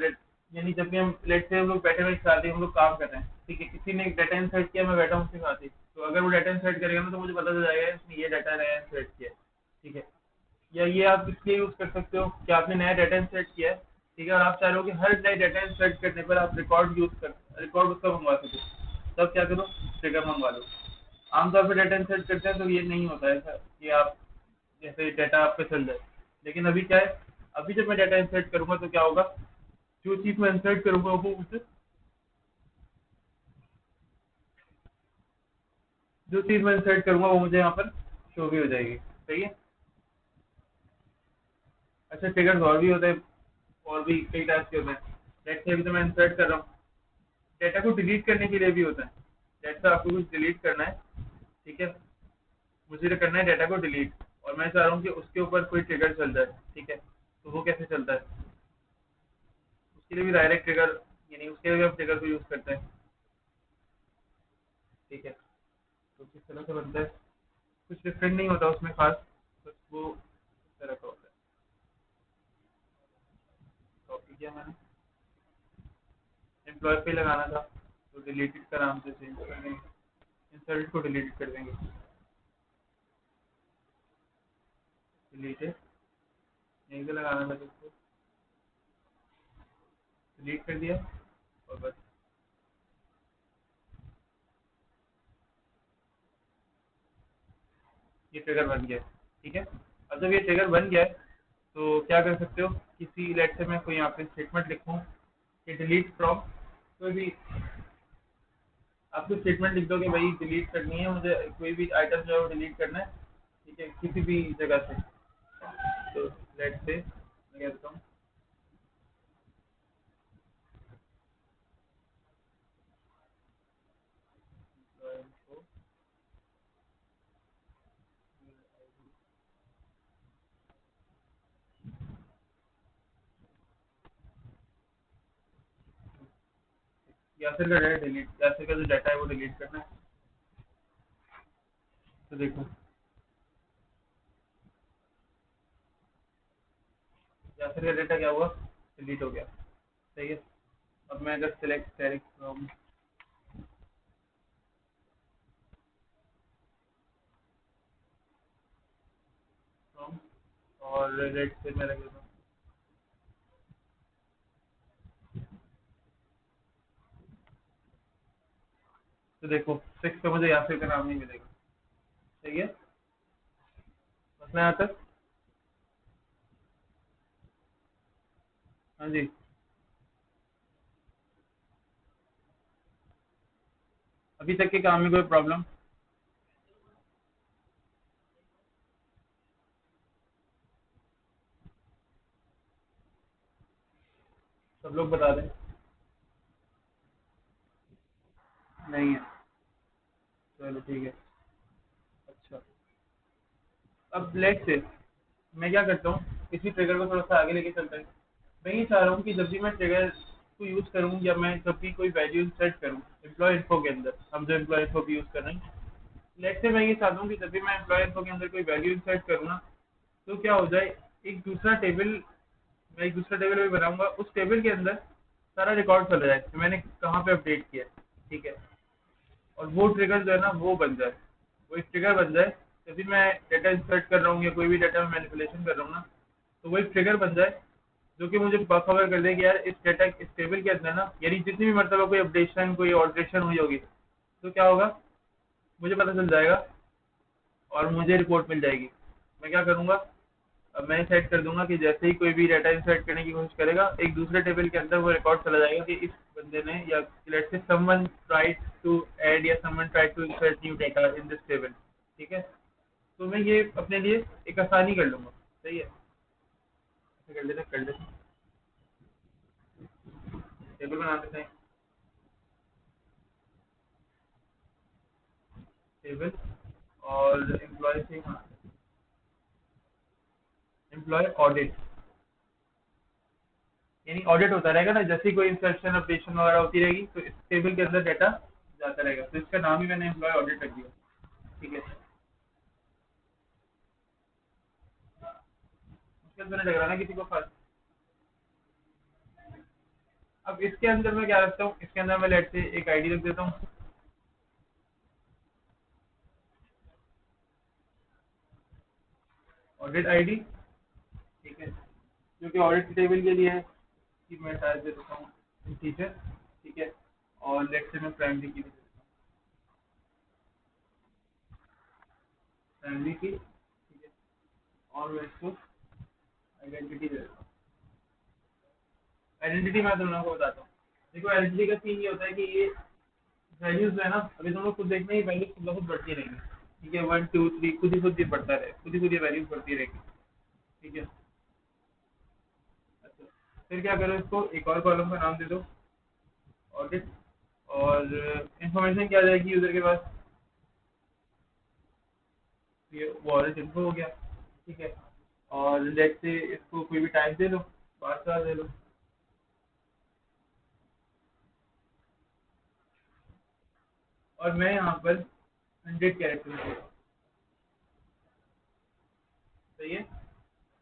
यानी जब भी हम लेट से हम लोग बैठे हुए साथ ही हम लोग काम कर रहे हैं, ठीक है, किसी ने एक डाटा इंसर्ट किया, मैं बैठा हूँ उसके साथ ही, तो अगर वो डाटा इंसर्ट करेगा ना तो मुझे पता चल जाएगा इसने ये डाटा नया इंसर्ट किया है, ठीक है। या ये आप इसलिए यूज कर सकते हो कि आपने नया डाटा इंसर्ट किया है, ठीक है, और आप चाह रहे हो कि हर नए डाटा इंसर्ट करने पर आप रिकॉर्ड उसका मंगवा सको, तब क्या करो, ट्रिगर मंगवा लो। आमतौर पर डाटा इंसर्ट करते हैं तो ये नहीं होता है ऐसा कि आप जैसे डाटा आपका चल जाए। लेकिन अभी क्या है, अभी जब मैं डाटा इंसर्ट करूंगा तो क्या होगा, जो चीज मैं इंसर्ट करूंगा वो मुझे, जो चीज मैं इंसर्ट करूंगा वो मुझे यहाँ पर शो भी हो जाएगी, सही है। अच्छा, ट्रिगर्स और भी होते हैं, और भी कई टाइप के होते हैं। जैसे अभी तो मैं इंसर्ट कर रहा हूँ, डेटा को डिलीट करने के लिए भी होता है। जैसे आपको कुछ डिलीट करना है, ठीक है, मुझे करना है डाटा को डिलीट, और मैं चाह रहा हूँ कि उसके ऊपर कोई ट्रिगर चल जाए, ठीक है, तो वो कैसे चलता है, उसके लिए भी डायरेक्ट ट्रिगर, यानी उसके लिए भी हम ट्रिगर को यूज करते हैं, ठीक है। तो किस तरह से बनता है, कुछ डिफरेंट नहीं होता उसमें खास, बस वो इस तरह का होता है। कॉपी किया मैंने, एम्प्लॉय पे लगाना था तो डिलीटेड का नाम से चेंज कर देंगे, इंसर्ट को डिलीट कर देंगे, डिलीटेड यहीं पे लगाना था, जिसको डिलीट कर दिया और बस ये ट्रिगर बन गया, ठीक है। अब जब ये ट्रिगर बन गया है तो क्या कर सकते हो, किसी लेट से मैं कोई यहाँ पे स्टेटमेंट लिखूँ कि डिलीट फ्रॉम, कोई भी आप तो स्टेटमेंट लिख दो कि भाई डिलीट करनी है मुझे, कोई भी आइटम जो है वो डिलीट करना है, ठीक है, किसी भी जगह से। तो लेट से मैं कहता हूँ यासिर का डाटा डिलीट, यासिर का जो डाटा है वो डिलीट करना है। तो देखो यासिर का डाटा क्या हुआ, डिलीट हो गया, सही है। अब मैं अगर सिलेक्ट डायरेक्ट फ्रॉम, और लेट से मैं रख देता हूँ, तो देखो 6 पे मुझे यासिर का नाम नहीं मिलेगा, सही है, बस मैं यहाँ तक, हाँ जी। अभी तक के काम में कोई प्रॉब्लम, सब लोग बता दें। नहीं है। चलो ठीक है। अच्छा, अब लेट से मैं क्या करता हूँ, इसी ट्रिगर को थोड़ा सा आगे लेके चलता है। मैं ये चाह रहा हूँ कि जब भी मैं ट्रिगर को यूज़ करूँ या मैं जब भी कोई वैल्यू सेट करूँ एम्प्लॉय इन्फो के अंदर, हम जो एम्प्लॉय इन्फो यूज़ कर रहे हैं, लेट से मैं ये चाहता हूँ कि जब भी मैं एम्प्लॉय इन्फो के अंदर कोई वैल्यू सेट करूँ ना, तो क्या हो जाए, एक दूसरा टेबल मैं एक दूसरा टेबल भी बनाऊंगा, उस टेबल के अंदर सारा रिकॉर्ड चला जाए कि मैंने कहाँ पे अपडेट किया है, ठीक है। और वो ट्रिगर जो है ना वो बन जाए, वो एक ट्रिगर बन जाए, जब भी मैं डेटा इंसर्ट कर रहा हूँ या कोई भी डेटा में मैनिपुलेशन कर रहा हूँ ना, तो वो एक ट्रिगर बन जाए जो कि मुझे खबर कर दे कि यार इस डेटा इस टेबल के अंदर ना, यानी जितनी भी मतलब कोई अपडेशन कोई ऑल्ट्रेशन हुई होगी, तो क्या होगा, मुझे पता चल जाएगा और मुझे रिपोर्ट मिल जाएगी। मैं क्या करूँगा, अब मैं सेट कर दूंगा कि जैसे ही कोई भी डाटा इंसर्ट करने की कोशिश करेगा, एक दूसरे टेबल के अंदर वो रिकॉर्ड चला जाएगा कि इस बंदे ने, या let's say someone tried to add या someone tried to insert new data in this table, ठीक है। तो मैं ये अपने लिए एक आसानी कर लूंगा। सही है, ऐसे कर लेते टेबल बना देते हैं। टेबल और एम्प्लॉय से एम्प्लॉय ऑडिट, यानी ऑडिट होता रहेगा ना, जैसे ही कोई इंसर्शन अपडेशन वगैरह होती रहेगी तो इस टेबल के अंदर डाटा जाता रहेगा, तो इसका नाम ही मैंने एम्प्लॉय ऑडिट रख दिया। ठीक है, मुश्किल तो नहीं लग रहा ना किसी को फर्क। अब इसके अंदर मैं क्या रखता हूँ, इसके अंदर मैं लेट से एक आईडी रख देता हूँ, ऑडिट आईडी, ठीक है, जो कि ऑडिट टेबल के लिए है, कि मैं शायद दे देता हूँ टीचर, ठीक है। और लेट से मैं प्राइमरी की भी दे देता हूँ, प्राइमरी की, ठीक है। और मैं इसको आइडेंटिटी दे देता हूँ। आइडेंटिटी मैं तुम लोगों को बताता हूँ। देखो आइडेंटिटी का सीन ये होता है कि ये वैल्यूज जो है ना, अभी तुम लोग खुद देखना, ये वैल्यूज खुद ब खुद बढ़ती रहेंगी, ठीक है, 1 2 3 खुद ही बढ़ता रहे, खुद ही वैल्यूज बढ़ती रहेगी, ठीक है। अच्छा, फिर क्या करो, इसको एक और कॉलम का नाम दे दो, ऑडिट। और इंफॉर्मेशन क्या आ जाएगी यूजर के पास, ये वो ऑडिट इन्फो हो गया, ठीक है। और लेट से इसको कोई भी टाइप दे लो, 5 स्टार दे लो। और मैं यहाँ पर 100 कैरेक्टर, सही है।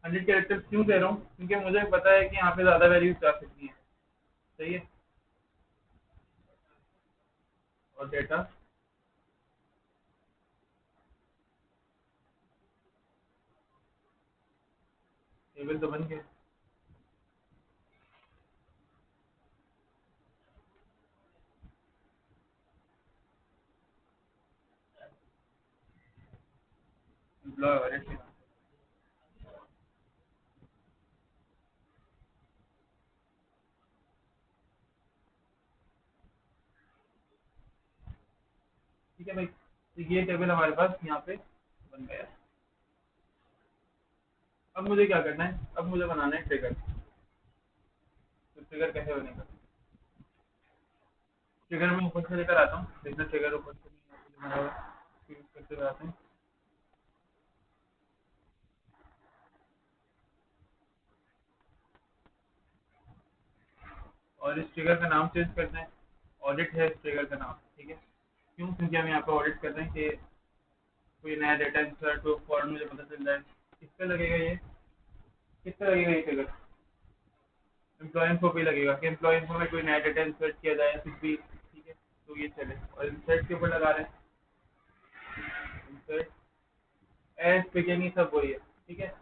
100 कैरेक्टर क्यों दे रहा हूँ, क्योंकि मुझे पता है कि यहाँ पे ज़्यादा वैल्यूज जा सकती हैं, सही है। और डेटा टेबल तो बन गया। एम्प्लॉय वैलिड, ठीक है भाई, तो ये टेबल हमारे पास यहाँ पे बन गया। अब मुझे क्या करना है, अब मुझे बनाना है ट्रिगर। तो ट्रिगर कैसे बनेगा, ट्रिगर मैं ऊपर से लेकर आता हूँ, देखना ट्रिगर ऊपर से बना हुआ है, यूज करते हुए आते हैं। और इस ट्रिगर का नाम चेंज करते हैं, ऑडिट है इस ट्रिगर का नाम, ठीक है। क्यों, क्योंकि हम यहाँ पे ऑडिट कर रहे हैं कि कोई नया डेटा इंसर्ट हो, फॉरन मुझे पता चल जाए। किस पे लगेगा ये, किस पे लगेगा ये ट्रिगर, एम्प्लॉय इन्फो पे लगेगा कि एम्प्लॉय इन्फो में कोई नया डेटा इंसर्ट किया जाए कुछ भी, ठीक है। तो ये चले, और इंसर्ट के ऊपर लगा रहे हैं, इंसर्ट एज बिगिन, ये सब वही है, ठीक है।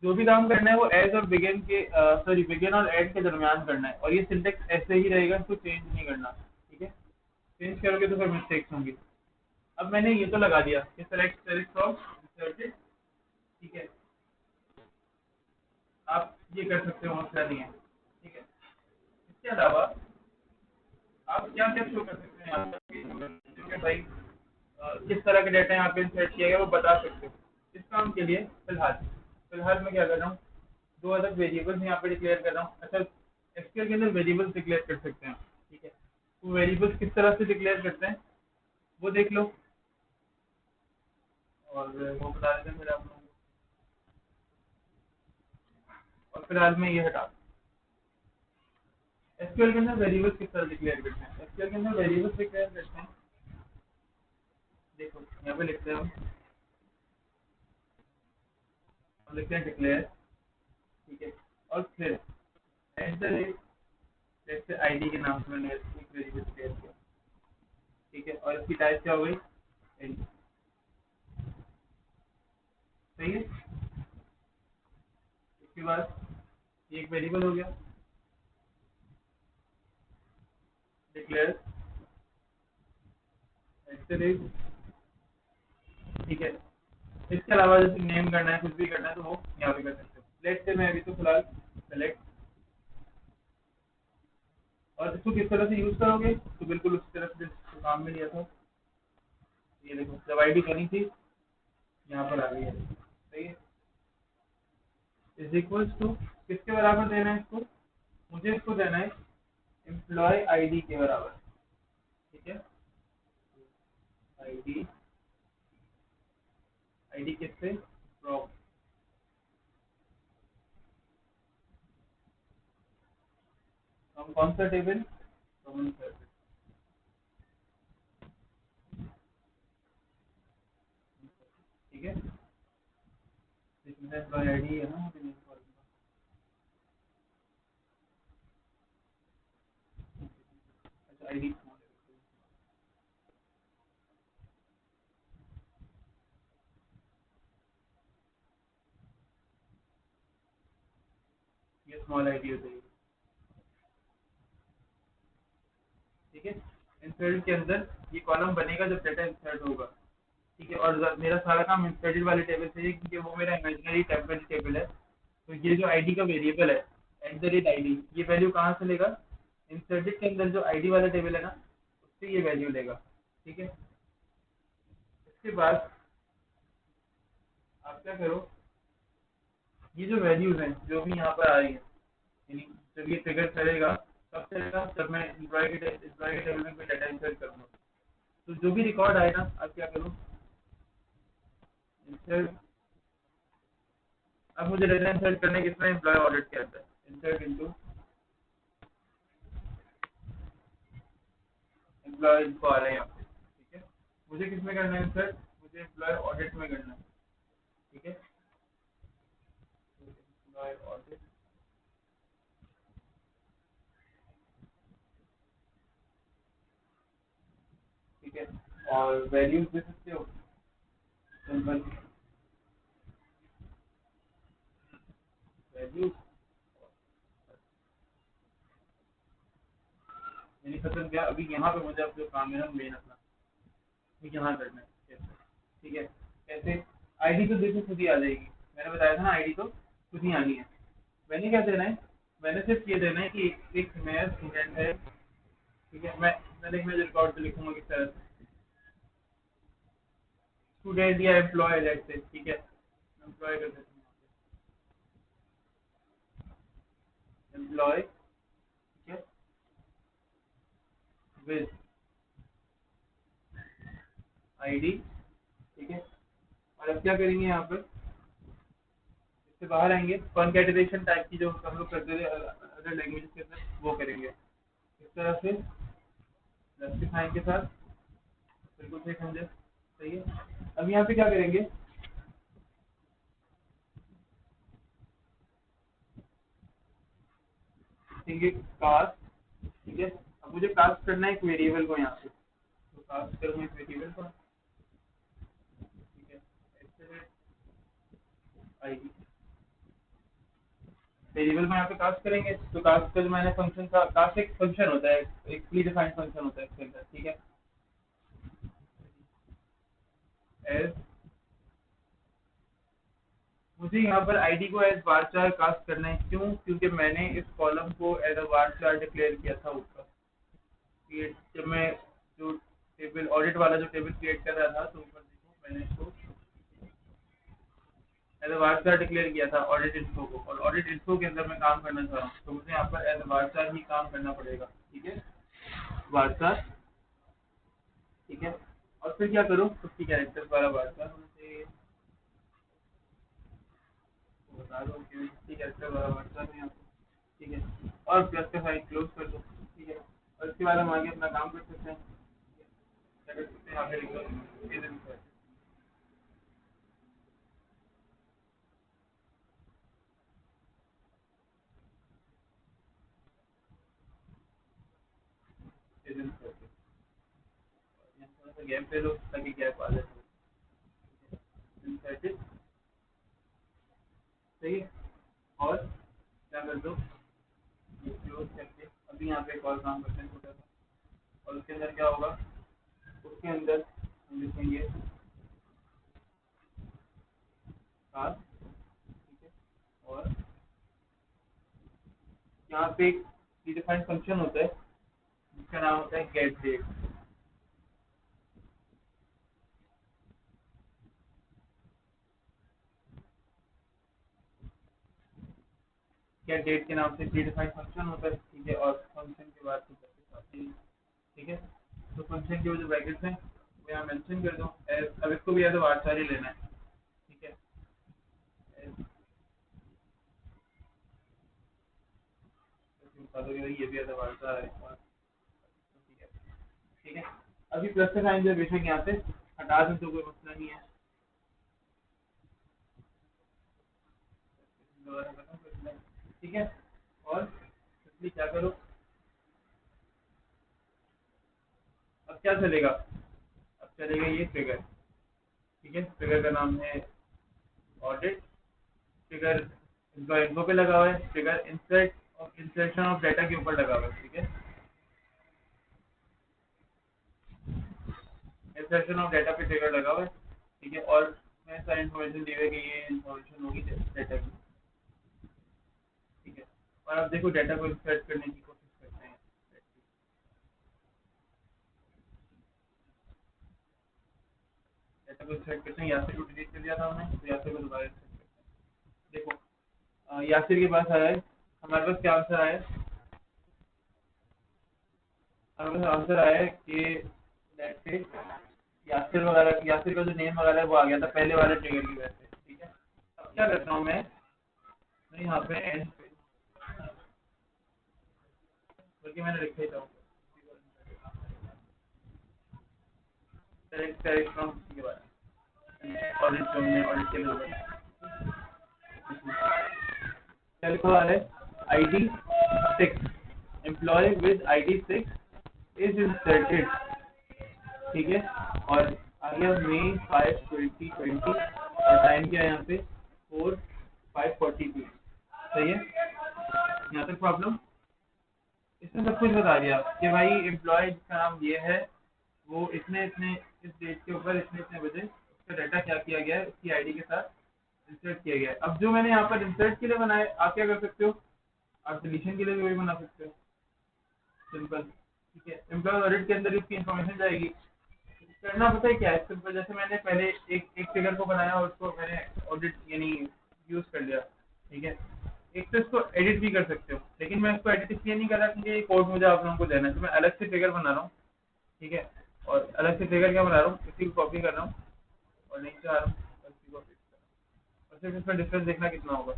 जो भी काम करना है वो एज और बिगिन के, सॉरी बिगिन और एंड के दरमियान करना है, और ये सिंटेक्स ऐसे ही रहेगा, इसको चेंज नहीं करना, ठीक है। चेंज करोगे तो फिर मिस्टेक्स होंगी। अब मैंने ये तो लगा दिया कि सेलेक्ट सेलेक्ट फ्रॉम इंसर्टेड, ठीक है। आप ये कर सकते हो, मसला नहीं है, ठीक है। इसके अलावा आप क्या क्या शो कर सकते हैं यहाँ पे, ठीक है भाई, किस तरह के डेटा यहाँ पे इंसर्ट किया गया वो बता सकते हो। इस काम के लिए फिलहाल फिलहाल मैं क्या कर रहा हूँ, दो अलग वेरिएबल्स यहाँ पे डिक्लेयर कर रहा हूँ। अच्छा, एसक्यूएल के अंदर वेरिएबल्स डिक्लेयर कर सकते हैं, ठीक है। वो वेरिएबल्स किस तरह से डिक्लेयर करते हैं वो देख लो, और वो बता देते हैं फिर आप लोगों को। और फिलहाल में ये हटा एसक्यूएल के अंदर वेरिएबल्स किस तरह डिक्लेयर करते हैं। एसक्यूएल के अंदर वेरिएबल्स डिक्लेयर करते हैं, देखो यहाँ पे लिखते हैं हम लिखते हैं डिक्लेयर, ठीक है। और फिर एट द रेट जैसे आईडी के नाम से मैंने एक वेरिएबल डिक्लेयर किया, ठीक है। और इसकी टाइप क्या हो गई, int, सही है। इसके बाद ये एक वेरिएबल हो गया डिक्लेयर एट द रेट, ठीक है। इसके अलावा जैसे नेम करना है, कुछ भी करना है तो वो यहाँ पे कर सकते हो। लेट से मैं अभी तो फिलहाल सेलेक्ट, और इसको किस तरह से यूज करोगे तो बिल्कुल उसी तरह से जिस काम में लिया था। ये देखो जब आईडी करनी थी यहाँ पर आ गई है, सही है। इज इक्वल्स टू किसके बराबर देना है इसको, मुझे इसको देना है एम्प्लॉय आईडी के बराबर, ठीक है। आईडी, आईडी किससे, फ्रॉम, फ्रॉम कौन सा टेबल, कॉमन सर्विस, ठीक है। इसमें एम्प्लॉय आईडी है ना, अच्छा आईडी, ये स्मॉल आईडी हो जाएगी, ठीक है। इंसर्ट के अंदर ये कॉलम बनेगा जब डाटा इंसर्ट होगा, ठीक है। और मेरा सारा काम इंसर्टेड वाले टेबल से है क्योंकि वो मेरा इमेजिनरी टेम्परेरी टेबल है। तो ये जो आईडी का वेरिएबल है एट द रेट आईडी, ये वैल्यू कहाँ से लेगा, इंसर्टेड के अंदर जो आईडी वाला टेबल है ना उससे ये वैल्यू लेगा, ठीक है। इसके बाद आप क्या करो, ये जो वैल्यूज हैं जो भी यहाँ पर आ रही है, यानी जब ये ट्रिगर करेगा कब चलेगा, जब मैं एम्प्लॉय के टेबल में कोई डाटा इंसर्ट करूँगा, तो जो भी रिकॉर्ड आएगा आप क्या करो, इंसर्ट, अब मुझे डाटा इंसर्ट करने कितना एम्प्लॉय ऑडिट के अंदर इंसर्ट इनटू एम्प्लॉय इनको आ रहे हैं यहाँ पे, ठीक है। मुझे किस में करना है इंसर्ट, मुझे एम्प्लॉय ऑडिट में करना है, ठीक है। एम्प्लॉय ऑडिट, ठीक है। और वैल्यूज दे सकते हो सिंपल वैल्यूज, मैंने खत्म किया। अभी यहाँ पे मुझे अब जो काम है ना मेन अपना यहाँ करना है कैसे, ठीक है। कैसे, आईडी तो देखो खुद ही आ जाएगी, मैंने बताया था ना आईडी तो खुद ही आनी है। मैंने क्या देना है, मैंने सिर्फ ये देना है कि एक नया स्टूडेंट है, ठीक है। मैं रिकॉर्ड पे लिखूंगा किस तरह से, स्टूडेंट या एम्प्लॉय जैसे, ठीक है। एम्प्लॉय कर देते हैं एम्प्लॉय, ठीक है, विद आईडी, ठीक है। और अब क्या करेंगे यहाँ पर, इससे बाहर आएंगे, कॉन्कैटिनेशन टाइप की जो हम लोग करते थे अदर लैंग्वेज के अंदर वो करेंगे इस तरह से जस्टिफाइंग के साथ, बिल्कुल सही समझे, सही है। अब यहाँ पे क्या करेंगे, लिखेंगे कास्ट, ठीक है। अब मुझे कास्ट करना है एक वेरिएबल को यहाँ पे, तो कास्ट करूँगा एक वेरिएबल को, ठीक है। आईडी वेरिएबल में यहाँ पे कास्ट करेंगे, तो कास्ट का जो मैंने फंक्शन था, कास्ट एक फंक्शन होता है, एक प्री डिफाइंड फंक्शन होता है इसके अंदर, ठीक है। एज, मुझे यहाँ पर आईडी को एज varchar कास्ट करना है, क्यों, क्योंकि मैंने इस कॉलम को एज अ varchar डिक्लेयर किया था ऊपर, जब मैं जो टेबल ऑडिट वाला जो टेबल क्रिएट कर रहा था तो ऊपर देखो मैंने इसको एज अ वार्डस्टार डिक्लेयर किया था ऑडिट इन्फो को, और ऑडिट इन्फो के अंदर मैं काम करना चाह रहा हूँ, तो मुझे यहाँ पर एज अ वार्डस्टार ही काम करना पड़ेगा। ठीक है, वार्डस्टार। ठीक है, और फिर क्या करूँ, 50 कैरेक्टर्स वाला वार्डस्टार होना चाहिए, तो बता दो कि 50 कैरेक्टर वाला वार्डस्टार है यहाँ पे। ठीक है, और प्लस का साइन क्लोज कर दो। ठीक है, और इसके बाद हम आगे अपना काम कर सकते हैं। क्या कर सकते हैं, यहाँ पे लिख दो थोड़ा सा गैप ले लो ताकि गैप आ जाए। इंसर्टेड। सही है, और क्या कर दो, क्लोज करके अभी यहाँ पे एक और काम करते हैं छोटा सा, और उसके अंदर क्या होगा, उसके अंदर हम लिखेंगे क्लास। ठीक है, और यहाँ पे एक डिफाइंड फंक्शन होता है जिसका नाम होता है गेट डेट। गेट डेट के नाम से डिफाइंड फंक्शन होता है। ठीक है, और फंक्शन के बाद कुछ ऐसे आते हैं। ठीक है, तो फंक्शन के जो ब्रैकेट्स हैं वो यहाँ मेंशन कर दो। अब इसको भी एज अ वार्डस्टार ही लेना है। ठीक है, बता दो कि भाई ये भी एज अ वार्डस्टार है, और ठीक है। ठीक है, अभी प्लस का साइन जो है बेशक यहाँ पे हटा दें तो कोई मसला नहीं है, दोबारा खत्म कर दें। ठीक है, और इसलिए क्या करो, अब क्या चलेगा, अब चलेगा ये फिगर। ठीक है, फिगर का नाम है ऑडिट। फिगर इनको पे लगा हुआ है, फिगर इंसर्शन ऑफ डाटा के ऊपर लगा हुआ है। ठीक है, इंसर्शन ऑफ डाटा पे फिगर लगा हुआ है। ठीक है, और मैं सारी इन्फॉर्मेशन दी हुई है कि ये इन्फॉर्मेशन होगी डाटा की। ठीक है, और अब देखो डाटा को इंसर्ट करने की कोशिश करते हैं। डाटा को इंसर्ट करते हैं, यासिर को डिलीट कर दिया था हमने, तो यासिर को दोबारा इंसर्ट करते हैं। देखो यासिर के पास आया है, हमारे पास क्या आंसर आया है, हमारे पास आंसर आया है कि लेट्स से यासिर वगैरह, यासिर का जो नेम वगैरह है वो आ गया था पहले वाले ट्रिगर की वजह से। ठीक है, अब क्या करता हूँ मैं यहाँ पे एंड, बल्कि मैंने लिखा ही था सेलेक्ट करेक्ट फ्रॉम के बाद ऑडिट जो हमने ऑडिट के लिए क्या लिखा हुआ है, ID 6, employee with ID 6 is inserted. ठीक है, और आ गया मई 5 2020, और टाइम क्या है यहाँ पे 4 5:42। सही है, यहाँ तक प्रॉब्लम, इसने सब कुछ बता दिया कि भाई एम्प्लॉय जिसका नाम ये है वो इतने इतने इस डेट के ऊपर इतने इतने बजे उसका डाटा क्या किया गया है, उसकी आईडी के साथ इंसर्ट किया गया है। अब जो मैंने यहाँ पर इंसर्ट के लिए बनाया, आप क्या कर सकते हो, आप डिलीशन के लिए भी वही बना सकते हो, सिंपल। ठीक है, एम्प्लॉय ऑडिट के अंदर इसकी इन्फॉर्मेशन जाएगी। करना पता है क्या है, सिंपल, जैसे मैंने पहले एक फिगर को बनाया और उसको मैंने ऑडिट यानी यूज कर लिया। ठीक है, एक तो इसको एडिट भी कर सकते हो, लेकिन मैं इसको एडिट इसलिए नहीं कर रहा क्योंकि ये कोड मुझे आप लोगों को देना है, तो मैं अलग से फिगर बना रहा हूँ। ठीक है, और अलग से फिगर क्या बना रहा हूँ, इसी को कॉपी कर रहा हूँ और लिंक से आ रहा हूँ और इसी को पेस्ट कर रहा हूँ, और सिर्फ इसमें डिफरेंस देखना कितना होगा,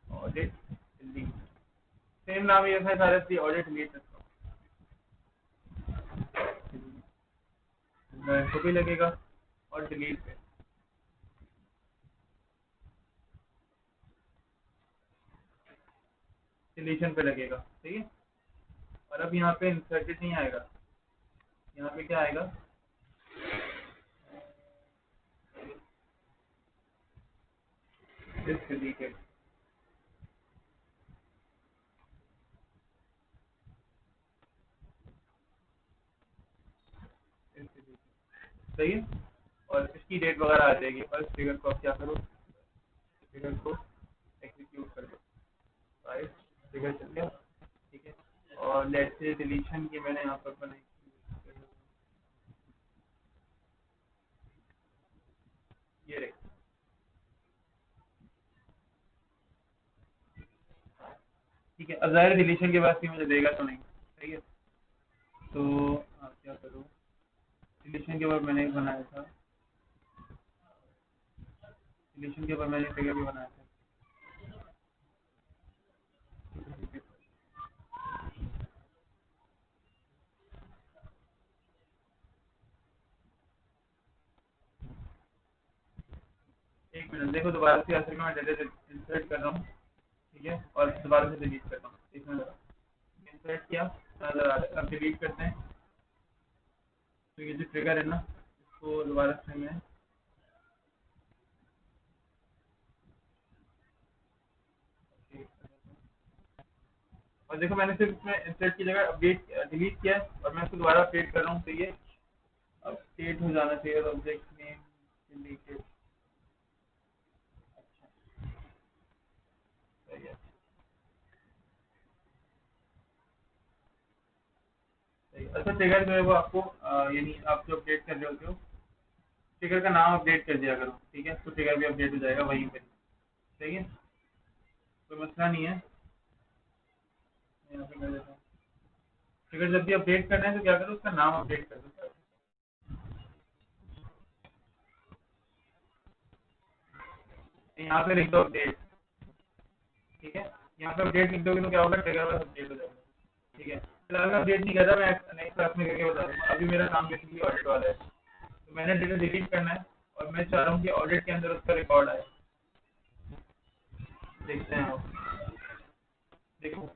ऑडिट लीड, सेम नाम ये है सारे, इसलिए ऑडिट लीड रखता हूँ, इसको भी लगेगा, और डिलीट पे डिलीशन पे लगेगा। ठीक है, और अब यहाँ पे इंसर्टेड नहीं आएगा, यहाँ पे क्या आएगा, इस डिलीटेड। सही है, और इसकी डेट वगैरह आ जाएगी, और इस फिगर को आप क्या करो, फिगर को एग्जीक्यूट कर दो, राइट, फिगर चल गया। ठीक है, और लेट्स से डिलीशन की मैंने यहाँ पर बनाई, ये रही। अब ज़ाहिर डिलीशन के बाद भी मुझे देगा तो नहीं, सही है। तो क्या करूँ, डिलीशन के बाद मैंने एक बनाया था, डिलीशन के बाद मैंने फिगर भी बनाया था। एक मिनट देखो, दोबारा से असल में मैं डेटा इंसर्ट कर रहा हूँ, ठीक है, और दोबारा से डिलीट कर रहा हूँ, इसमें इंसर्ट किया, अब डिलीट करते हैं। तो ये जो ट्रिगर है ना, इसको दोबारा से मैं और देखो मैंने सिर्फ इसमें इंसर्ट की जगह अपडेट डिलीट किया है और मैं इसको दोबारा अपडेट कर रहा हूँ, तो ये अपडेट हो जाना चाहिए। ऑब्जेक्ट नेम डिलीटेड, सही है, सही है। अच्छा ट्रिगर जो है वो आपको यानी आप जो अपडेट कर रहे होते हो, ट्रिगर का नाम अपडेट कर दिया करो, ठीक है, तो ट्रिगर भी अपडेट हो जाएगा वहीं पे, सही है, कोई मसला नहीं है। यहाँ पे कर देता हूँ, ट्रिगर जब भी अपडेट करना है तो क्या करो, उसका नाम अपडेट कर दो। यहाँ पे लिख दो अपडेट, ठीक है, यहाँ पे अपडेट लिख दोगे तो क्या होगा, ट्रिगर बस अपडेट हो जाएगा, ठीक है। फिलहाल मैं अपडेट नहीं कर रहा, मैं नेक्स्ट क्लास में करके बता दूंगा। अभी मेरा काम बेसिकली ऑडिट वाला है, तो मैंने डेटा डिलीट करना है और मैं चाह रहा हूँ कि ऑडिट के अंदर उसका रिकॉर्ड आए। देखते हैं आप, देखो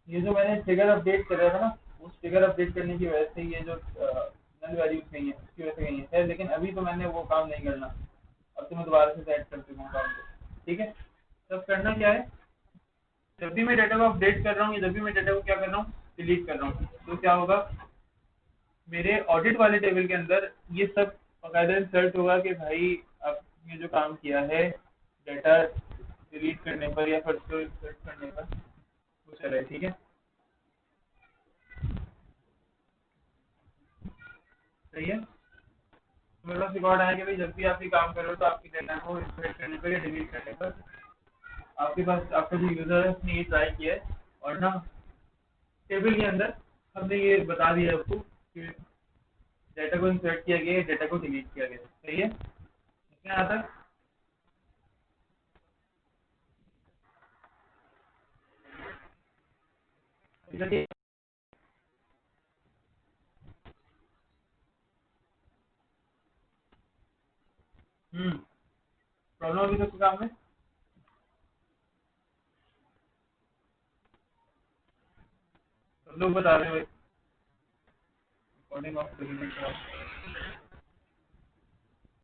ये जो मैंने ट्रिगर अपडेट करा था ना, उस ट्रिगर अपडेट करने की वजह से ये जो नल वैल्यूज नहीं है उसकी वजह से नहीं है खैर, लेकिन अभी तो मैंने वो काम नहीं करना। अब तो मैं दोबारा से सेट कर चुका हूँ काम को, ठीक है। तब करना क्या है, जब भी मैं डेटा को अपडेट कर रहा हूँ या जब भी मैं डेटा को क्या कर रहा हूँ, डिलीट कर रहा हूँ, तो क्या होगा, मेरे ऑडिट वाले टेबल के अंदर ये सब बाकायदा इंसर्ट होगा कि भाई आपने जो काम किया है डेटा डिलीट करने पर या फिर उसको इंसर्ट करने पर, वो चले, ठीक है, सही है। तो मेरे पास रिकॉर्ड आया कि भाई जब भी आप ये काम कर रहे हो तो आपकी डेटा को इंसर्ट करने पर या डिलीट करने पर आपके पास आपका जो यूजर है उसने ये ट्राई किया है, और ना टेबल के अंदर हमने ये बता दिया आपको कि डेटा को इंसर्ट किया गया है, डेटा को डिलीट किया गया है, सही है, इसमें आता है। प्रॉब्लम अभी तक काम है, सब लोग बता रहे हो रिकॉर्डिंग ऑफ